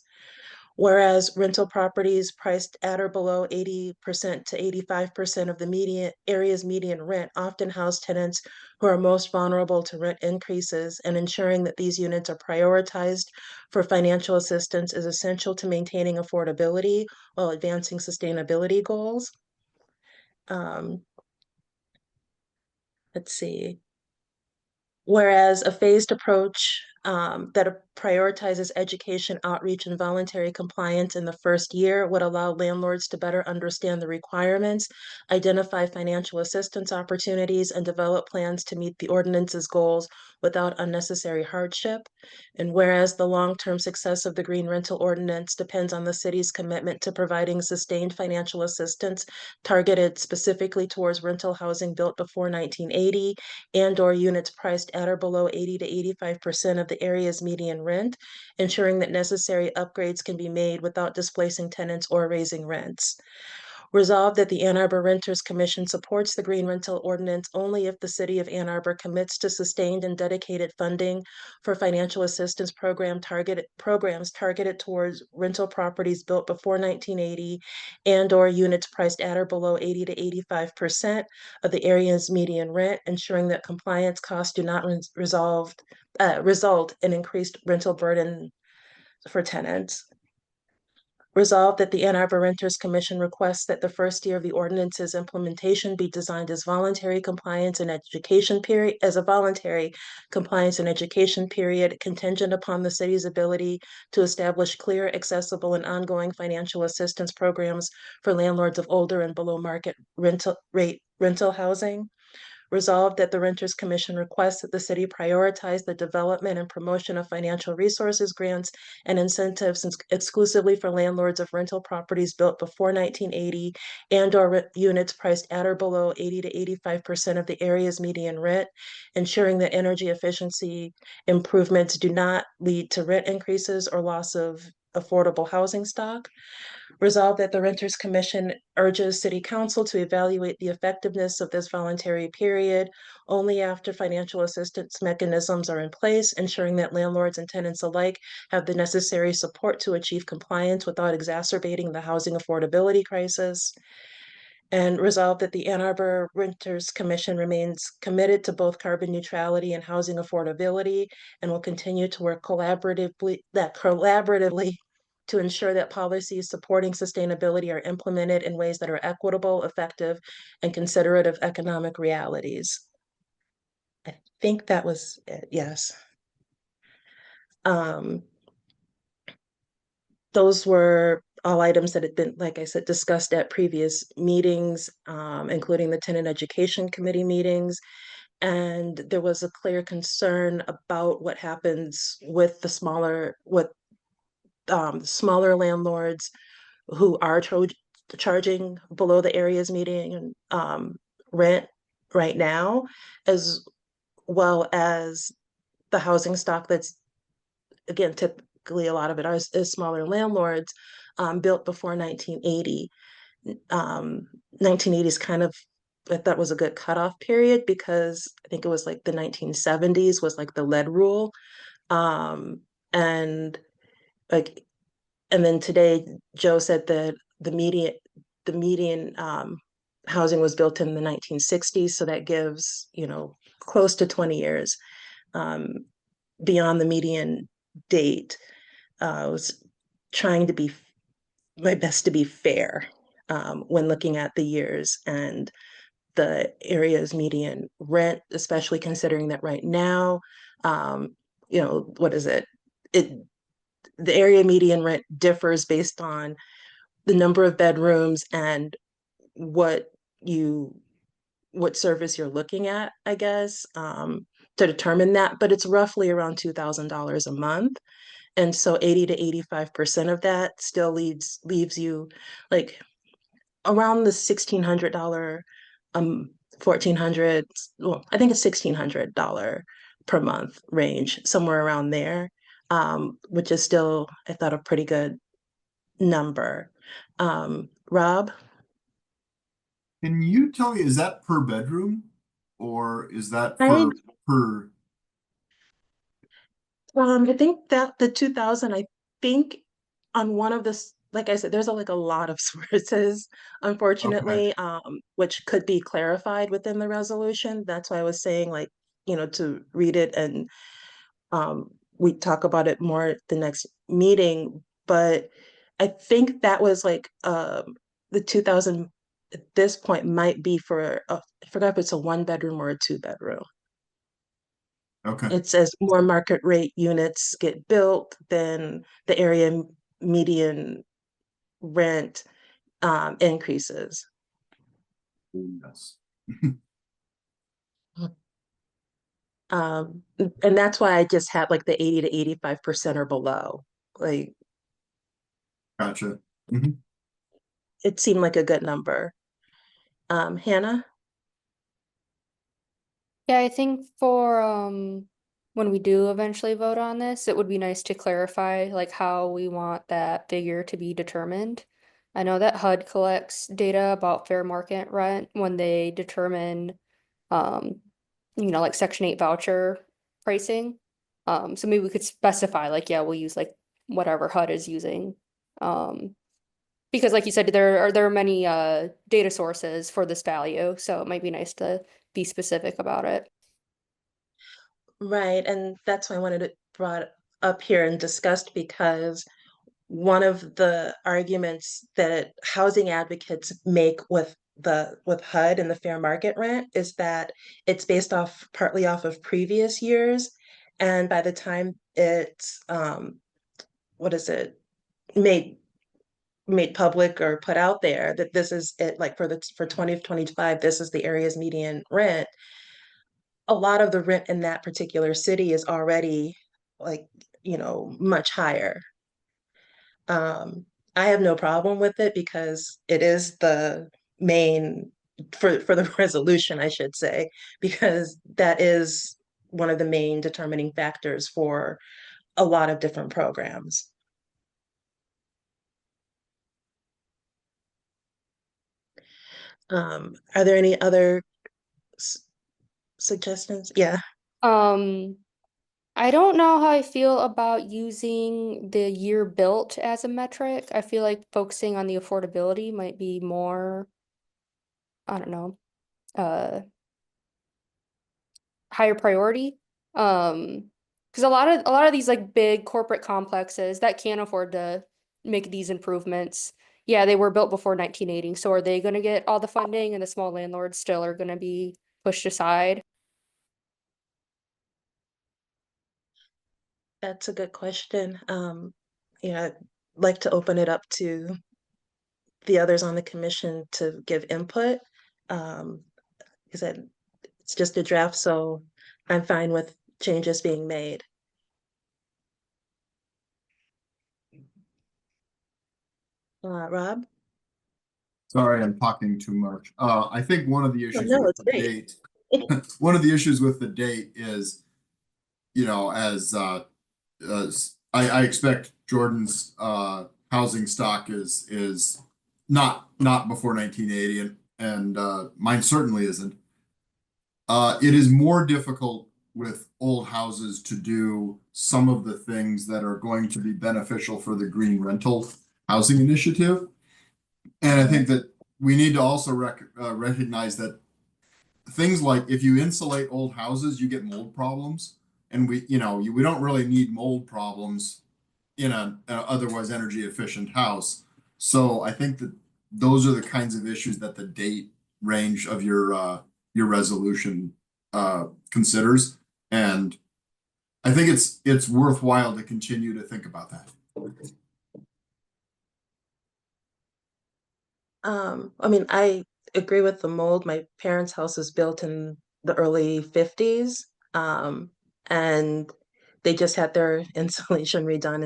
Whereas rental properties priced at or below 80% to 85% of the area's median rent often house tenants who are most vulnerable to rent increases, and ensuring that these units are prioritized for financial assistance is essential to maintaining affordability while advancing sustainability goals. Let's see. Whereas a phased approach that prioritizes education, outreach, and voluntary compliance in the first year would allow landlords to better understand the requirements, identify financial assistance opportunities, and develop plans to meet the ordinance's goals without unnecessary hardship. And whereas the long-term success of the Green Rental Ordinance depends on the city's commitment to providing sustained financial assistance targeted specifically towards rental housing built before 1980 and/or units priced at or below 80 to 85% of the area's median rent, ensuring that necessary upgrades can be made without displacing tenants or raising rents. Resolved that the Ann Arbor Renters Commission supports the Green Rental Ordinance only if the City of Ann Arbor commits to sustained and dedicated funding for financial assistance programs targeted towards rental properties built before 1980 and/or units priced at or below 80 to 85% of the area's median rent, ensuring that compliance costs do not result in increased rental burden for tenants. Resolved that the Ann Arbor Renters Commission requests that the first year of the ordinance's implementation be designed as voluntary compliance and education period, as a voluntary compliance and education period contingent upon the city's ability to establish clear, accessible, and ongoing financial assistance programs for landlords of older and below market rental housing. Resolved that the Renters Commission requests that the city prioritize the development and promotion of financial resources, grants, and incentives exclusively for landlords of rental properties built before 1980 and/or units priced at or below 80 to 85% of the area's median rent, ensuring that energy efficiency improvements do not lead to rent increases or loss of affordable housing stock. Resolved that the Renters Commission urges City Council to evaluate the effectiveness of this voluntary period only after financial assistance mechanisms are in place, ensuring that landlords and tenants alike have the necessary support to achieve compliance without exacerbating the housing affordability crisis. And resolved that the Ann Arbor Renters Commission remains committed to both carbon neutrality and housing affordability and will continue to work collaboratively to ensure that policies supporting sustainability are implemented in ways that are equitable, effective, and considerate of economic realities. I think that was it, yes. Those were all items that had been, like I said, discussed at previous meetings, including the Tenant Education Committee meetings. And there was a clear concern about what happens with the smaller landlords who are charging below the area's median rent right now, as well as the housing stock that's, again, typically a lot of it is smaller landlords built before 1980. 1980 is kind of, I thought, was a good cutoff period because I think it was like the 1970s was like the lead rule. And like, and then today, Joe said that the median housing was built in the 1960s, so that gives, close to 20 years beyond the median date. I was trying to be my best to be fair when looking at the years and the area's median rent, especially considering that right now, what is it? The area median rent differs based on the number of bedrooms and what service you're looking at, I guess, to determine that, but it's roughly around $2,000 a month. And so 80 to 85% of that still leaves you like around the $1,600, $1,400, well, I think it's $1,600 per month range, somewhere around there, which is still, I thought, a pretty good number. Rob? Can you tell me, is that per bedroom or is that I per? I think that the 2000, I think on one of the, like I said, there's like a lot of sources, Okay, unfortunately, which could be clarified within the resolution. That's why I was saying like, to read it and we talk about it more at the next meeting. But I think that was like the 2000 at this point might be for I forgot if it's a 1 bedroom or a 2 bedroom. Okay, It says more market rate units get built, then the area median rent increases. yes. And that's why I just have like the 80 to 85% or below. Like Gotcha. Mhm. it seemed like a good number. Hannah? Yeah, I think for when we do eventually vote on this, it would be nice to clarify like how we want that figure to be determined. I know that HUD collects data about fair market rent when they determine um like Section 8 voucher pricing. So maybe we could specify like, yeah, we'll use like whatever HUD is using. Um because like you said, there are many data sources for this value, so it might be nice to be specific about it. Right, and that's why I wanted it brought up here and discussed because one of the arguments that housing advocates make with HUD and the fair market rent is that it's based off partly off of previous years, and by the time it's what is it made made public or put out there that this is it like for 2025 this is the area's median rent, a lot of the rent in that particular city is already like much higher. um I have no problem with it because it is the main for the resolution, I should say, because that is one of the main determining factors for a lot of different programs. Are there any other s- suggestions? Yeah. Um, I don't know how I feel about using the year built as a metric. I feel like focusing on the affordability might be more, I don't know, uh, higher priority. Because a lot of these like big corporate complexes that can't afford to make these improvements, yeah, they were built before 1980. So are they going to get all the funding, and the small landlords still are going to be pushed aside? That's a good question. I'd like to open it up to the others on the commission to give input. Because it's just a draft, so I'm fine with changes being made. Rob? Sorry, I'm talking too much. I think one of the Oh, issues no, with it's the great. date, one of the issues with the date is, as I expect Jordan's housing stock is not before 1980, and mine certainly isn't. It is more difficult with old houses to do some of the things that are going to be beneficial for the green rental housing initiative. And I think that we need to also recognize that things like if you insulate old houses, you get mold problems. And we don't really need mold problems in a otherwise energy efficient house. So I think that those are the kinds of issues that the date range of your resolution considers. And I think it's worthwhile to continue to think about that. I mean, I agree with the mold. My parents' house was built in the early 50s. And they just had their insulation redone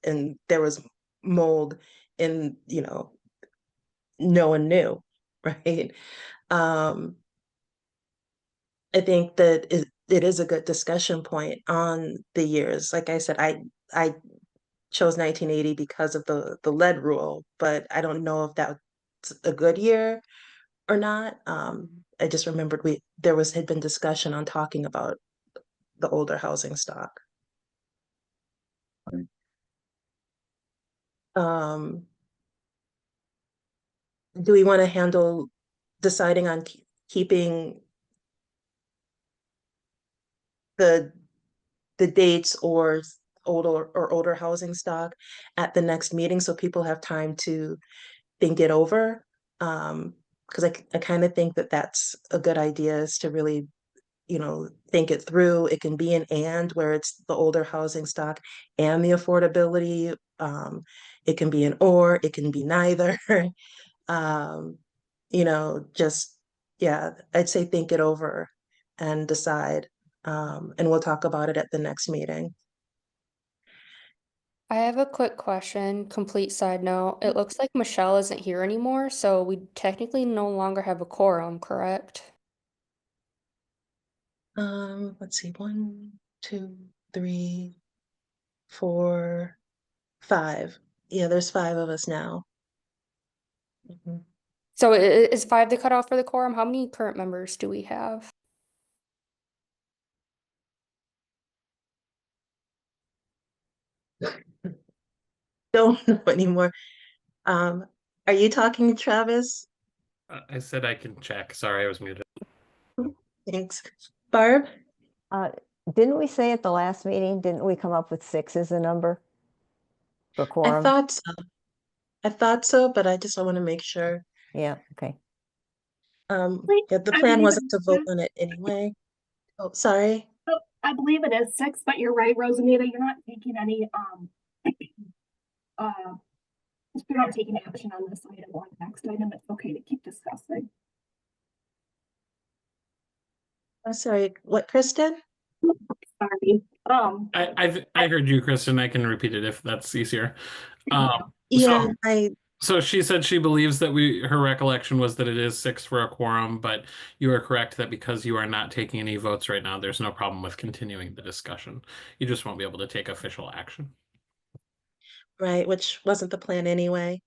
and there was mold in, no one knew, right? Um, I think that it is a good discussion point on the years. Like I said, I chose 1980 because of the lead rule, but I don't know if that's a good year or not. I just remembered had been discussion on talking about the older housing stock. Um, do we want to handle deciding on keeping the the dates or older housing stock at the next meeting so people have time to think it over? Because I kind of think that that's a good idea is to really, think it through. It can be an and where it's the older housing stock and the affordability. It can be an or, it can be neither. Um, just, yeah, I'd say think it over and decide. And we'll talk about it at the next meeting. I have a quick question, complete side note. It looks like Michelle isn't here anymore, so we technically no longer have a quorum, correct? Let's see, 1, 2, 3, 4, 5. Yeah, there's 5 of us now. Mhm. So is 5 the cutoff for the quorum? How many current members do we have? Don't know anymore. Are you talking, Travis? I said I can check. Sorry, I was muted. Thanks. Barb? Didn't we say at the last meeting, didn't we come up with 6 as a number for I quorum? thought so, but I just want to make sure. Yeah, okay. Yeah, the I plan believe wasn't it to is vote six. on it anyway. Oh, sorry. Oh, I believe it is 6, but you're right, Rosanita, you're not taking any, if you're not taking action on this item or the next item, it's okay to keep discussing. I'm sorry. What, Kristen? Sorry. I heard you, Kristen. I can repeat it if that's easier. Yeah, So she said she believes that her recollection was that it is 6 for a quorum, but you are correct that because you are not taking any votes right now, there's no problem with continuing the discussion. You just won't be able to take official action. right, which wasn't the plan anyway.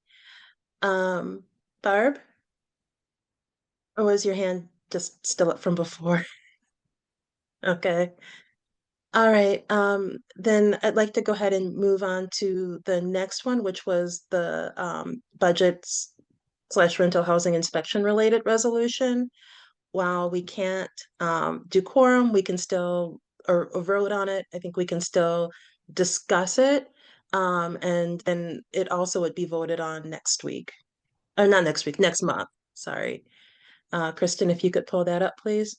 Barb? Or was your hand just still up from before? Okay. All right, then I'd like to go ahead and move on to the next one, which was the budgets / rental housing inspection related resolution. While we can't do quorum, we can still, or vote on it. I think we can still discuss it. And it also would be voted on next week. Or not next week, next month, sorry. Kristen, if you could pull that up, please.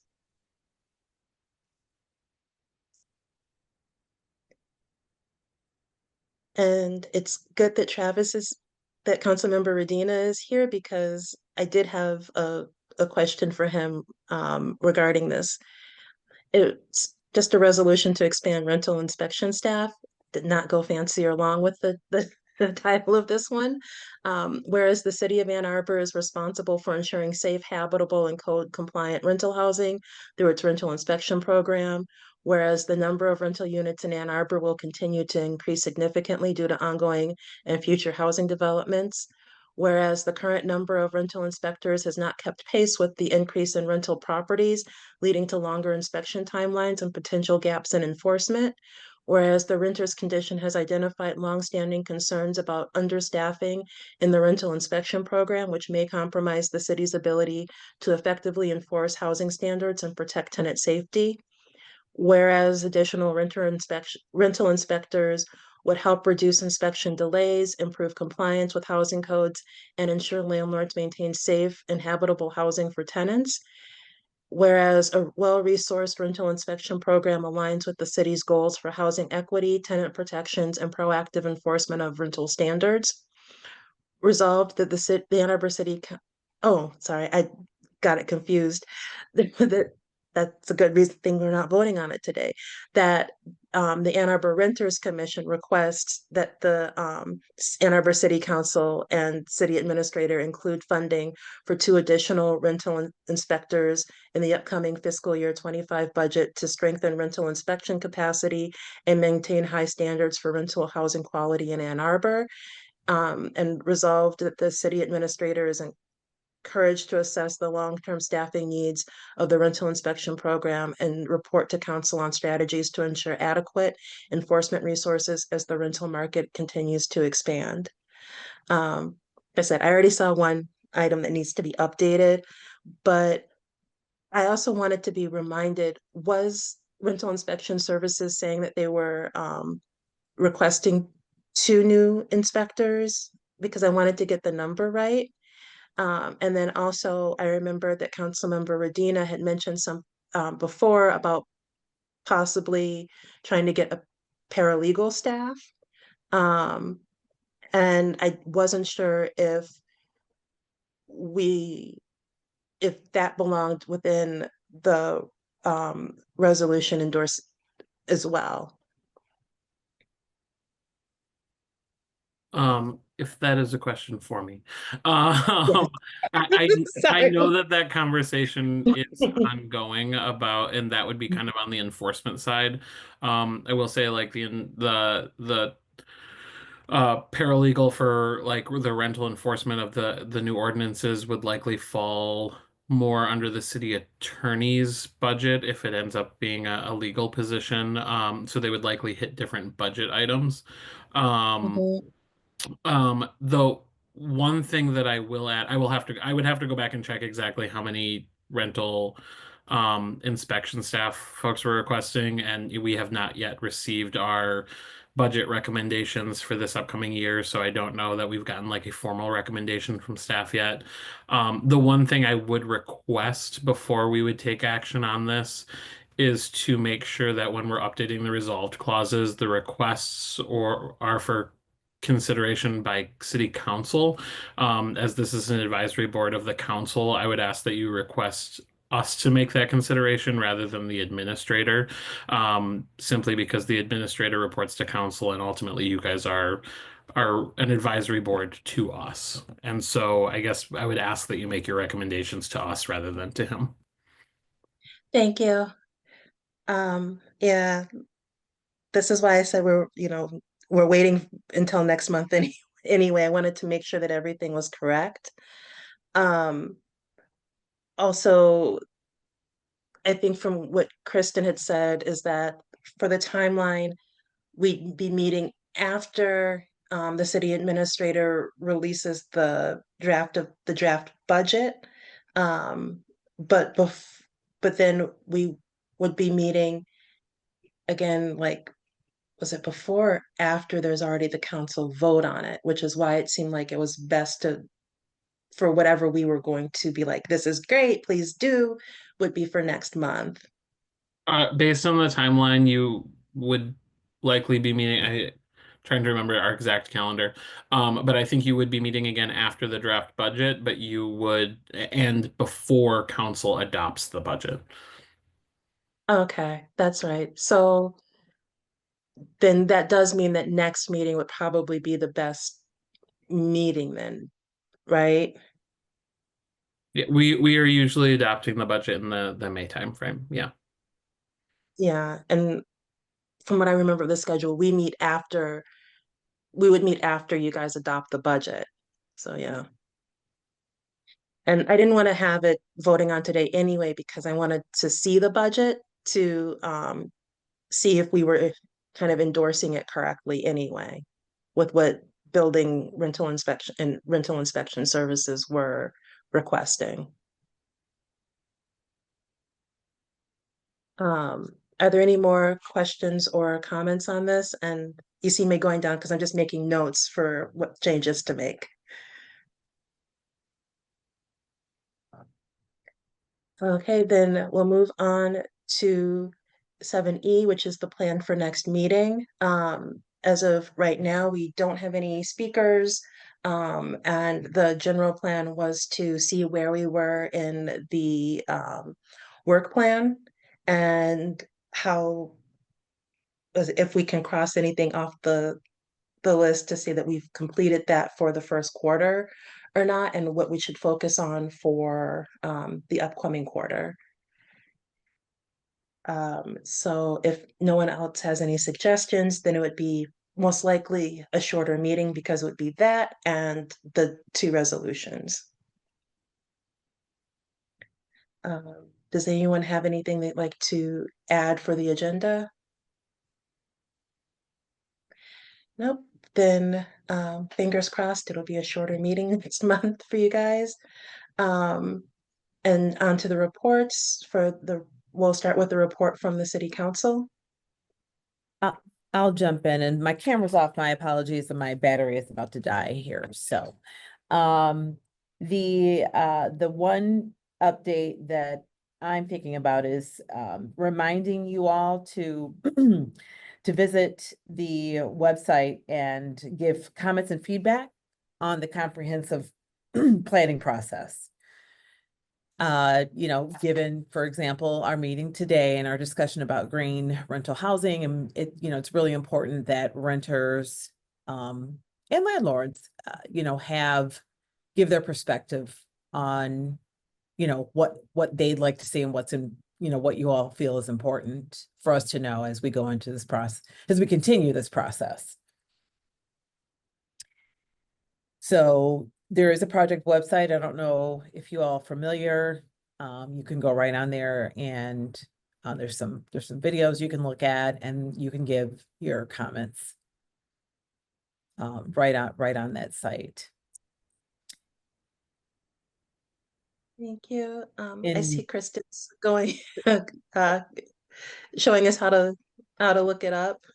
And it's good that that Councilmember Radina is here because I did have a question for him regarding this. It's just a resolution to expand rental inspection staff. Did not go fancier along with the title of this one. Whereas the city of Ann Arbor is responsible for ensuring safe, habitable, and code compliant rental housing through its rental inspection program. Whereas the number of rental units in Ann Arbor will continue to increase significantly due to ongoing and future housing developments. Whereas the current number of rental inspectors has not kept pace with the increase in rental properties, leading to longer inspection timelines and potential gaps in enforcement. Whereas the renter's condition has identified longstanding concerns about understaffing in the rental inspection program, which may compromise the city's ability to effectively enforce housing standards and protect tenant safety. Whereas additional rental inspectors would help reduce inspection delays, improve compliance with housing codes, and ensure landlords maintain safe and habitable housing for tenants. Whereas a well-resourced rental inspection program aligns with the city's goals for housing equity, tenant protections, and proactive enforcement of rental standards. Resolved that the Ann Arbor City, oh, sorry, I got it confused. That's a good thing we're not voting on it today. That the Ann Arbor Renters Commission requests that the Ann Arbor City Council and City Administrator include funding for 2 additional rental inspectors in the upcoming fiscal year 25 budget to strengthen rental inspection capacity and maintain high standards for rental housing quality in Ann Arbor. And resolved that the city administrator is encouraged to assess the long-term staffing needs of the rental inspection program and report to council on strategies to ensure adequate enforcement resources as the rental market continues to expand. Like I said, I already saw one item that needs to be updated, but I also wanted to be reminded, was rental inspection services saying that they were requesting 2 new inspectors? Because I wanted to get the number right. And then also I remember that Councilmember Radina had mentioned before about possibly trying to get a paralegal staff. And I wasn't sure we, if that belonged within the resolution endorsed as well. If that is a question for me. Yes. I Sorry. know that conversation is ongoing about, and that would be kind of on the enforcement side. I will say like the paralegal for like the rental enforcement of the new ordinances would likely fall more under the city attorney's budget if it ends up being a legal position. So they would likely hit different budget items. Mhm. Though one thing that I will add, I would have to go back and check exactly how many rental inspection staff folks were requesting, and we have not yet received our budget recommendations for this upcoming year, so I don't know that we've gotten like a formal recommendation from staff yet. The one thing I would request before we would take action on this is to make sure that when we're updating the resolved clauses, the requests or are for consideration by city council. As this is an advisory board of the council, I would ask that you request us to make that consideration rather than the administrator, simply because the administrator reports to council and ultimately you guys are an advisory board to us. And so I guess I would ask that you make your recommendations to us rather than to him. Thank you. Yeah, this is why I said we're waiting until next month anyway. I wanted to make sure that everything was correct. Also, I think from what Kristen had said is that for the timeline, we'd be meeting after the city administrator releases the draft budget. Um, but then we would be meeting again, like, was it before or after there's already the council vote on it, which is why it seemed like it was best for whatever we were going to be like, this is great, please do, would be for next month. Based on the timeline, you would likely be meeting. Trying to remember our exact calendar. But I think you would be meeting again after the draft budget, but you would and before council adopts the budget. Okay, that's right. So then that does mean that next meeting would probably be the best meeting then, right? Yeah, we are usually adopting the budget in the May timeframe. Yeah. Yeah, and from what I remember of the schedule, we would meet after you guys adopt the budget. So yeah. And I didn't want to have it voting on today anyway, because I wanted to see the budget to see if we were kind of endorsing it correctly anyway, with what building rental inspection services were requesting. Are there any more questions or comments on this? And you see me going down because I'm just making notes for what changes to make. Okay, then we'll move on to 7E, which is the plan for next meeting. As of right now, we don't have any speakers. And the general plan was to see where we were in the work plan and how, if we can cross anything off the list to say that we've completed that for the first quarter or not, and what we should focus on for the upcoming quarter. So if no one else has any suggestions, then it would be most likely a shorter meeting because it would be that and the two resolutions. Does anyone have anything they'd like to add for the agenda? Nope. Then fingers crossed it'll be a shorter meeting next month for you guys. And on to the reports we'll start with the report from the city council. I'll jump in, and my camera's off. My apologies, and my battery is about to die here. So, the one update that I'm thinking about is reminding you all to to visit the website and give comments and feedback on the comprehensive planning process. Given, for example, our meeting today and our discussion about green rental housing, and it's really important that renters and landlords, give their perspective on, what they'd like to see and what's in, what you all feel is important for us to know as we go into this process, as we continue this process. So there is a project website. I don't know if you all are familiar. You can go right on there and there's some videos you can look at and you can give your comments right on that site. Thank you. I In- see Kristen's going, showing us how to look it up.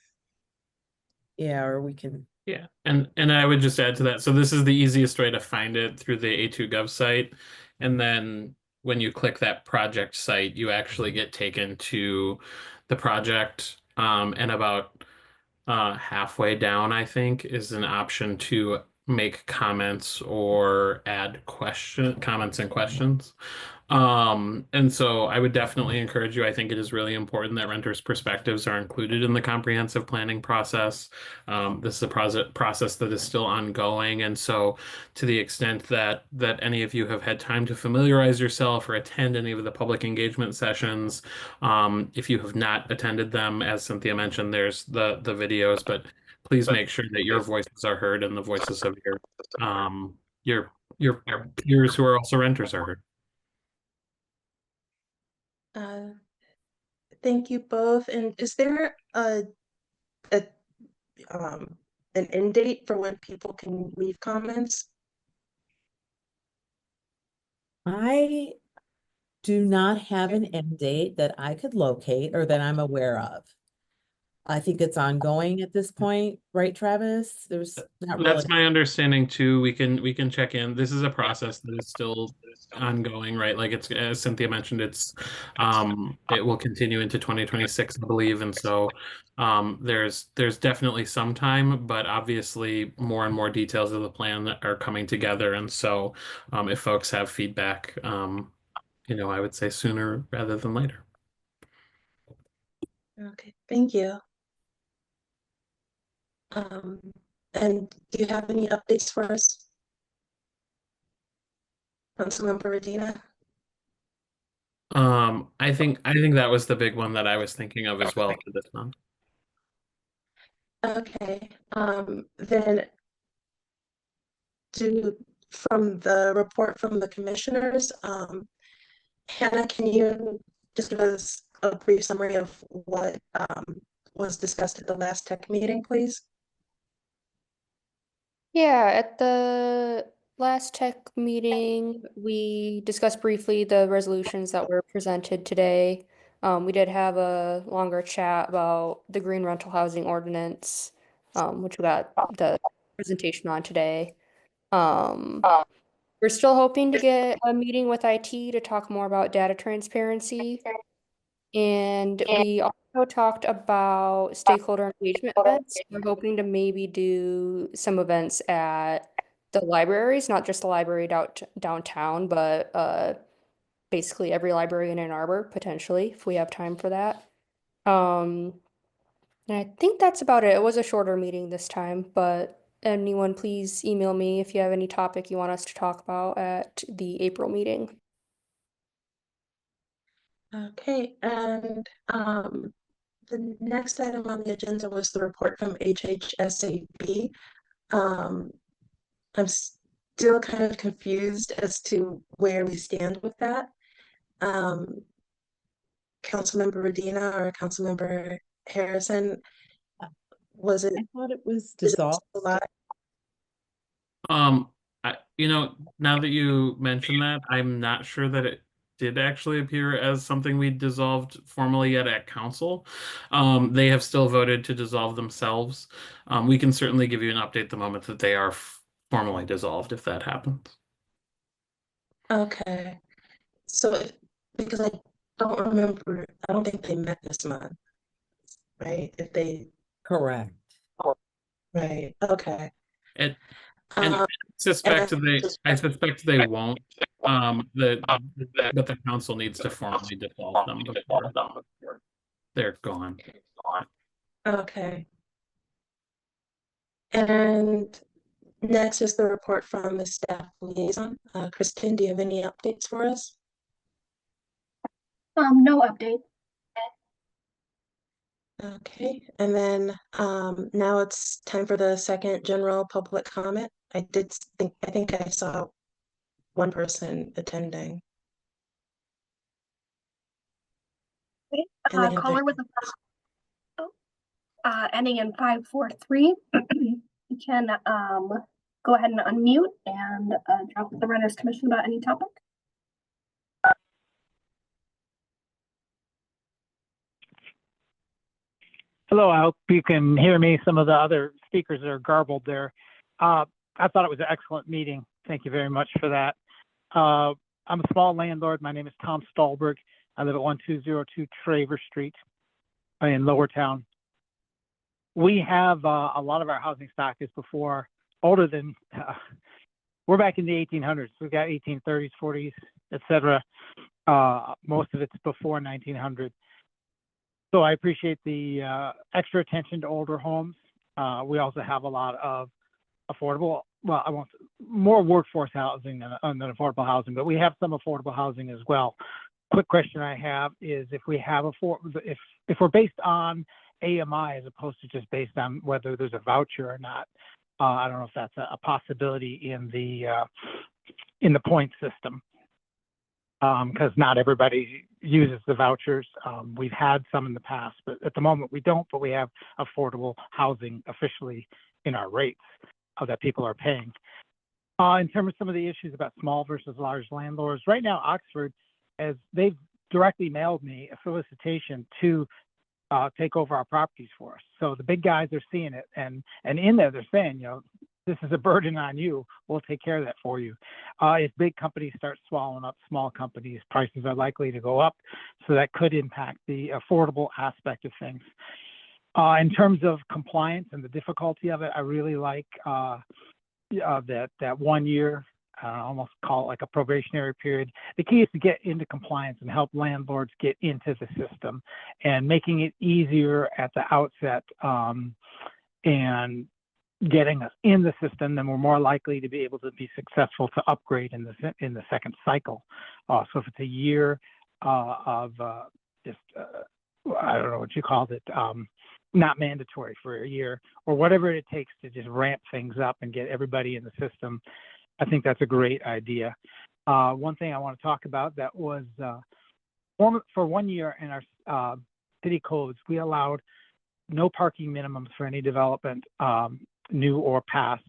Yeah, or we can. Yeah, and I would just add to that. So this is the easiest way to find it through the A2Gov site. And then when you click that project site, you actually get taken to the project. And about halfway down, I think, is an option to make comments or add comments and questions. And so I would definitely encourage you. I think it is really important that renters' perspectives are included in the comprehensive planning process. This is a process that is still ongoing. And so to the extent that any of you have had time to familiarize yourself or attend any of the public engagement sessions, if you have not attended them, as Cynthia mentioned, there's the videos, but please make sure that your voices are heard and the voices of your peers who are also renters are heard. Thank you both. And is there an end date for when people can leave comments? I do not have an end date that I could locate or that I'm aware of. I think it's ongoing at this point, right, Travis? There's not really. That's my understanding too. We can check in. This is a process that is still ongoing, right? Like it's, as Cynthia mentioned, it will continue into 2026, I believe. And so there's definitely some time, but obviously more and more details of the plan that are coming together. And so if folks have feedback, I would say sooner rather than later. Okay, thank you. And do you have any updates for us? Councilmember Medina? I think that was the big one that I was thinking of as well for this month. Okay, then from the report from the commissioners, Hannah, can you just give us a brief summary of what was discussed at the last tech meeting, please? Yeah, at the last tech meeting, we discussed briefly the resolutions that were presented today. We did have a longer chat about the green rental housing ordinance, which we got the presentation on today. We're still hoping to get a meeting with IT to talk more about data transparency. And we also talked about stakeholder engagement events. We're hoping to maybe do some events at the libraries, not just the library downtown, but basically every library in Ann Arbor, potentially, if we have time for that. And I think that's about it. It was a shorter meeting this time, but anyone, please email me if you have any topic you want us to talk about at the April meeting. Okay, and the next item on the agenda was the report from HHSAB. I'm still kind of confused as to where we stand with that. Councilmember Medina or Councilmember Harrison, was it? I thought it was Is it dissolved. still alive? Now that you mention that, I'm not sure that it did actually appear as something we dissolved formally yet at council. They have still voted to dissolve themselves. We can certainly give you an update the moment that they are formally dissolved, if that happens. Okay, so because I don't remember, I don't think they met this month, right? If they, Correct. right, okay. And I Um, suspect and I suspect they won't. But the council needs to formally default them before they're gone. okay. And next is the report from the staff liaison. Kristen, do you have any updates for us? No update. Okay, and then now it's time for the second general public comment. I think I saw one person attending. Okay. And they have Caller with a ending in 543. You can go ahead and unmute and talk with the Renters Commission about any topic. Hello, I hope you can hear me. Some of the other speakers are garbled there. I thought it was an excellent meeting. Thank you very much for that. I'm a small landlord. My name is Tom Stolberg. I live at 1202 Traver Street in Lower Town. We have a lot of our housing stock is older than, we're back in the 1800s. We've got 1830s, 40s, etc. Most of it's before 1900. So I appreciate the extra attention to older homes. We also have a lot of affordable, well, I won't, more workforce housing than affordable housing, but we have some affordable housing as well. Quick question I have is if we have if we're based on AMI as opposed to just based on whether there's a voucher or not. I don't know if that's a possibility in the point system. Because not everybody uses the vouchers. We've had some in the past, but at the moment we don't, but we have affordable housing officially in our rates that people are paying. In terms of some of the issues about small versus large landlords, right now Oxford, as they've directly mailed me a solicitation to take over our properties for us. So the big guys are seeing it, and in there they're saying, you know, this is a burden on you. We'll take care of that for you. If big companies start swallowing up small companies, prices are likely to go up. So that could impact the affordable aspect of things. In terms of compliance and the difficulty of it, I really like that 1 year, I almost call it like a probationary period. The key is to get into compliance and help landlords get into the system and making it easier at the outset and getting us in the system, then we're more likely to be able to be successful to upgrade in the second cycle. So if it's a year of just I don't know what you called it, not mandatory for a year or whatever it takes to just ramp things up and get everybody in the system, I think that's a great idea. One thing I want to talk about that was for 1 year in our city codes, we allowed no parking minimums for any development, new or past,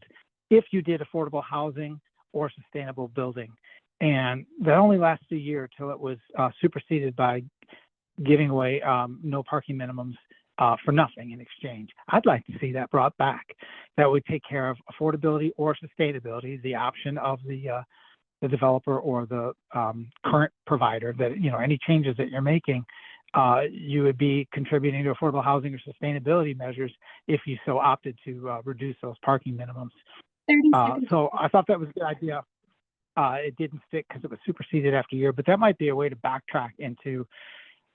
if you did affordable housing or sustainable building. And that only lasted a year till it was superseded by giving away no parking minimums for nothing in exchange. I'd like to see that brought back. That would take care of affordability or sustainability, the option of the developer or the current provider that, you know, any changes that you're making, you would be contributing to affordable housing or sustainability measures if you so opted to reduce those parking minimums. So I thought that was a good idea. It didn't stick because it was superseded after a year, but that might be a way to backtrack into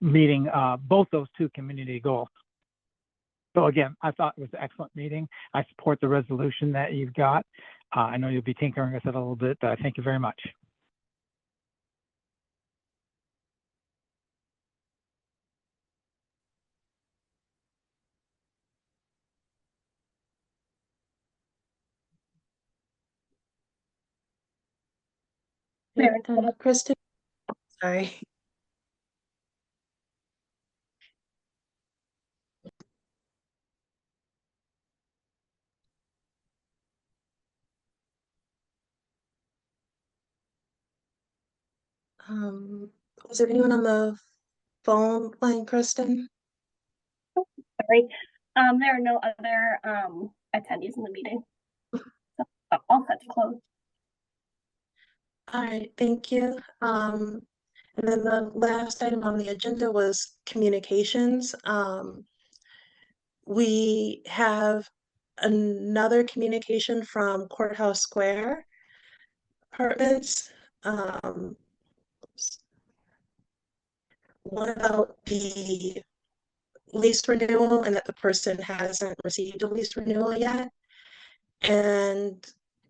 meeting both those two community goals. So again, I thought it was an excellent meeting. I support the resolution that you've got. I know you'll be tinkering with it a little bit, but thank you very much. Kristen, sorry. Is there anyone on the phone line, Kristen? Sorry. There are no other attendees in the meeting. So all set to close. All right, thank you. And then the last item on the agenda was communications. We have another communication from Courthouse Square Apartments. One about the lease renewal and that the person hasn't received a lease renewal yet. And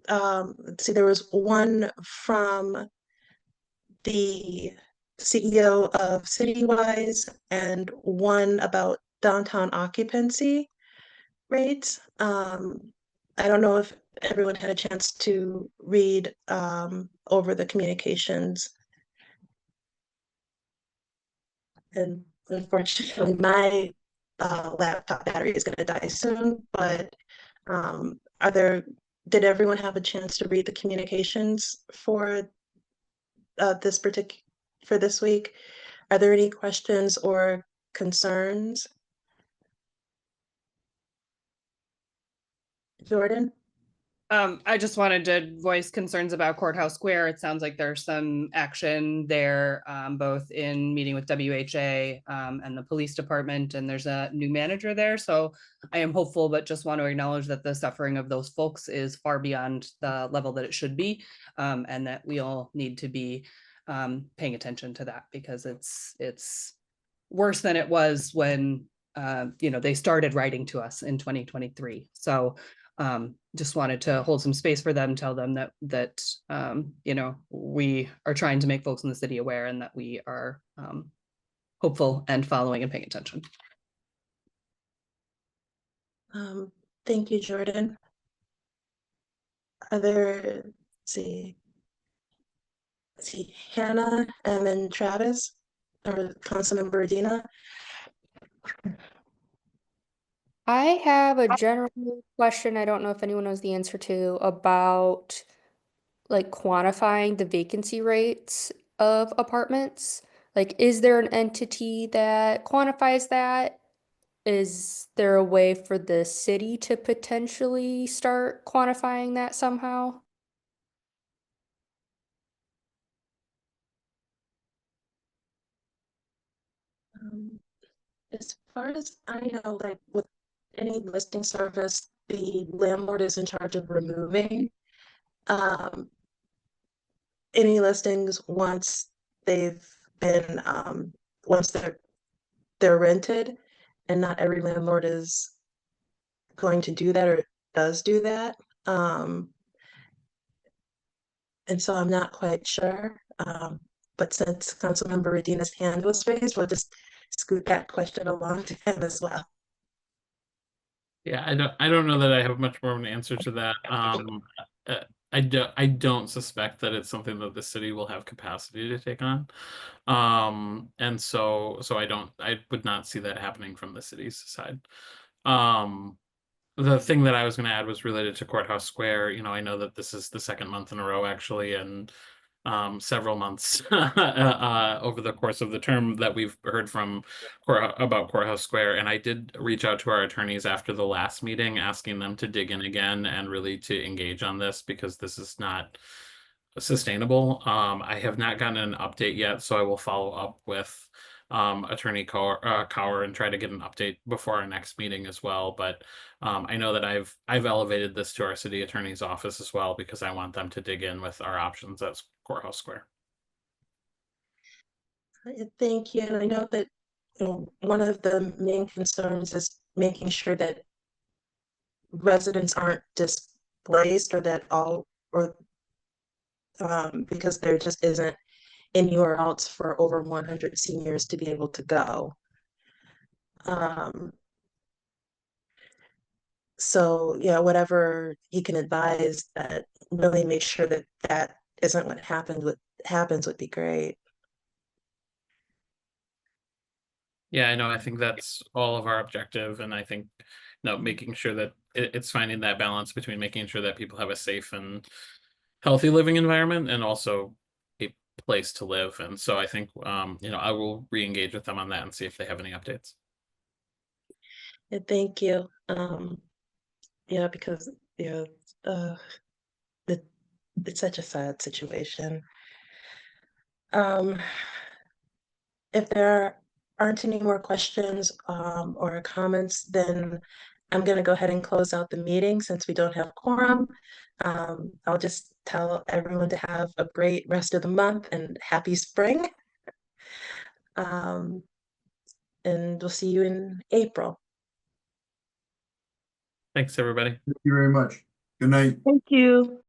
let's see, there was one from the CEO of CityWise and one about downtown occupancy rates. I don't know if everyone had a chance to read over the communications. And unfortunately, my laptop battery is going to die soon, but did everyone have a chance to read the communications for for this week? Are there any questions or concerns? Jordan? I just wanted to voice concerns about Courthouse Square. It sounds like there's some action there, both in meeting with WHA and the police department, and there's a new manager there. So I am hopeful, but just want to acknowledge that the suffering of those folks is far beyond the level that it should be, and that we all need to be paying attention to that, because it's worse than it was when they started writing to us in 2023. So just wanted to hold some space for them, tell them that we are trying to make folks in the city aware, and that we are hopeful and following and paying attention. Thank you, Jordan. Let's see, Hannah and then Travis, or Councilmember Adina. I have a general question I don't know if anyone knows the answer to about like quantifying the vacancy rates of apartments. Like, is there an entity that quantifies that? Is there a way for the city to potentially start quantifying that somehow? As far as I know, like with any listing service, the landlord is in charge of removing any listings once they've been once they're rented, and not every landlord is going to do that or does do that. And so I'm not quite sure. But since Councilmember Medina's hand was raised, we'll just scoot that question along to him as well. Yeah, I don't know that I have much more of an answer to that. I don't suspect that it's something that the city will have capacity to take on. And so I would not see that happening from the city's side. The thing that I was going to add was related to Courthouse Square. I know that this is the second month in a row, actually, and several months over the course of the term that we've heard from about Courthouse Square. And I did reach out to our attorneys after the last meeting, asking them to dig in again and really to engage on this, because this is not sustainable. I have not gotten an update yet, so I will follow up with Attorney Cower and try to get an update before our next meeting as well. But I know that I've elevated this to our city attorney's office as well, because I want them to dig in with our options at Courthouse Square. Thank you. And I know that one of the main concerns is making sure that residents aren't displaced, or that because there just isn't anywhere else for over 100 seniors to be able to go. So yeah, whatever you can advise that really make sure that that isn't what happens would be great. Yeah, I know. I think that's all of our objective, and I think making sure that it's finding that balance between making sure that people have a safe and healthy living environment, and also a place to live. And so I think I will re-engage with them on that and see if they have any updates. Yeah, thank you. Yeah, because uh, it's such a sad situation. if there aren't any more questions or comments, then I'm going to go ahead and close out the meeting since we don't have quorum. I'll just tell everyone to have a great rest of the month and happy spring. And we'll see you in April. Thanks, everybody. Thank you very much. Good night. Thank you.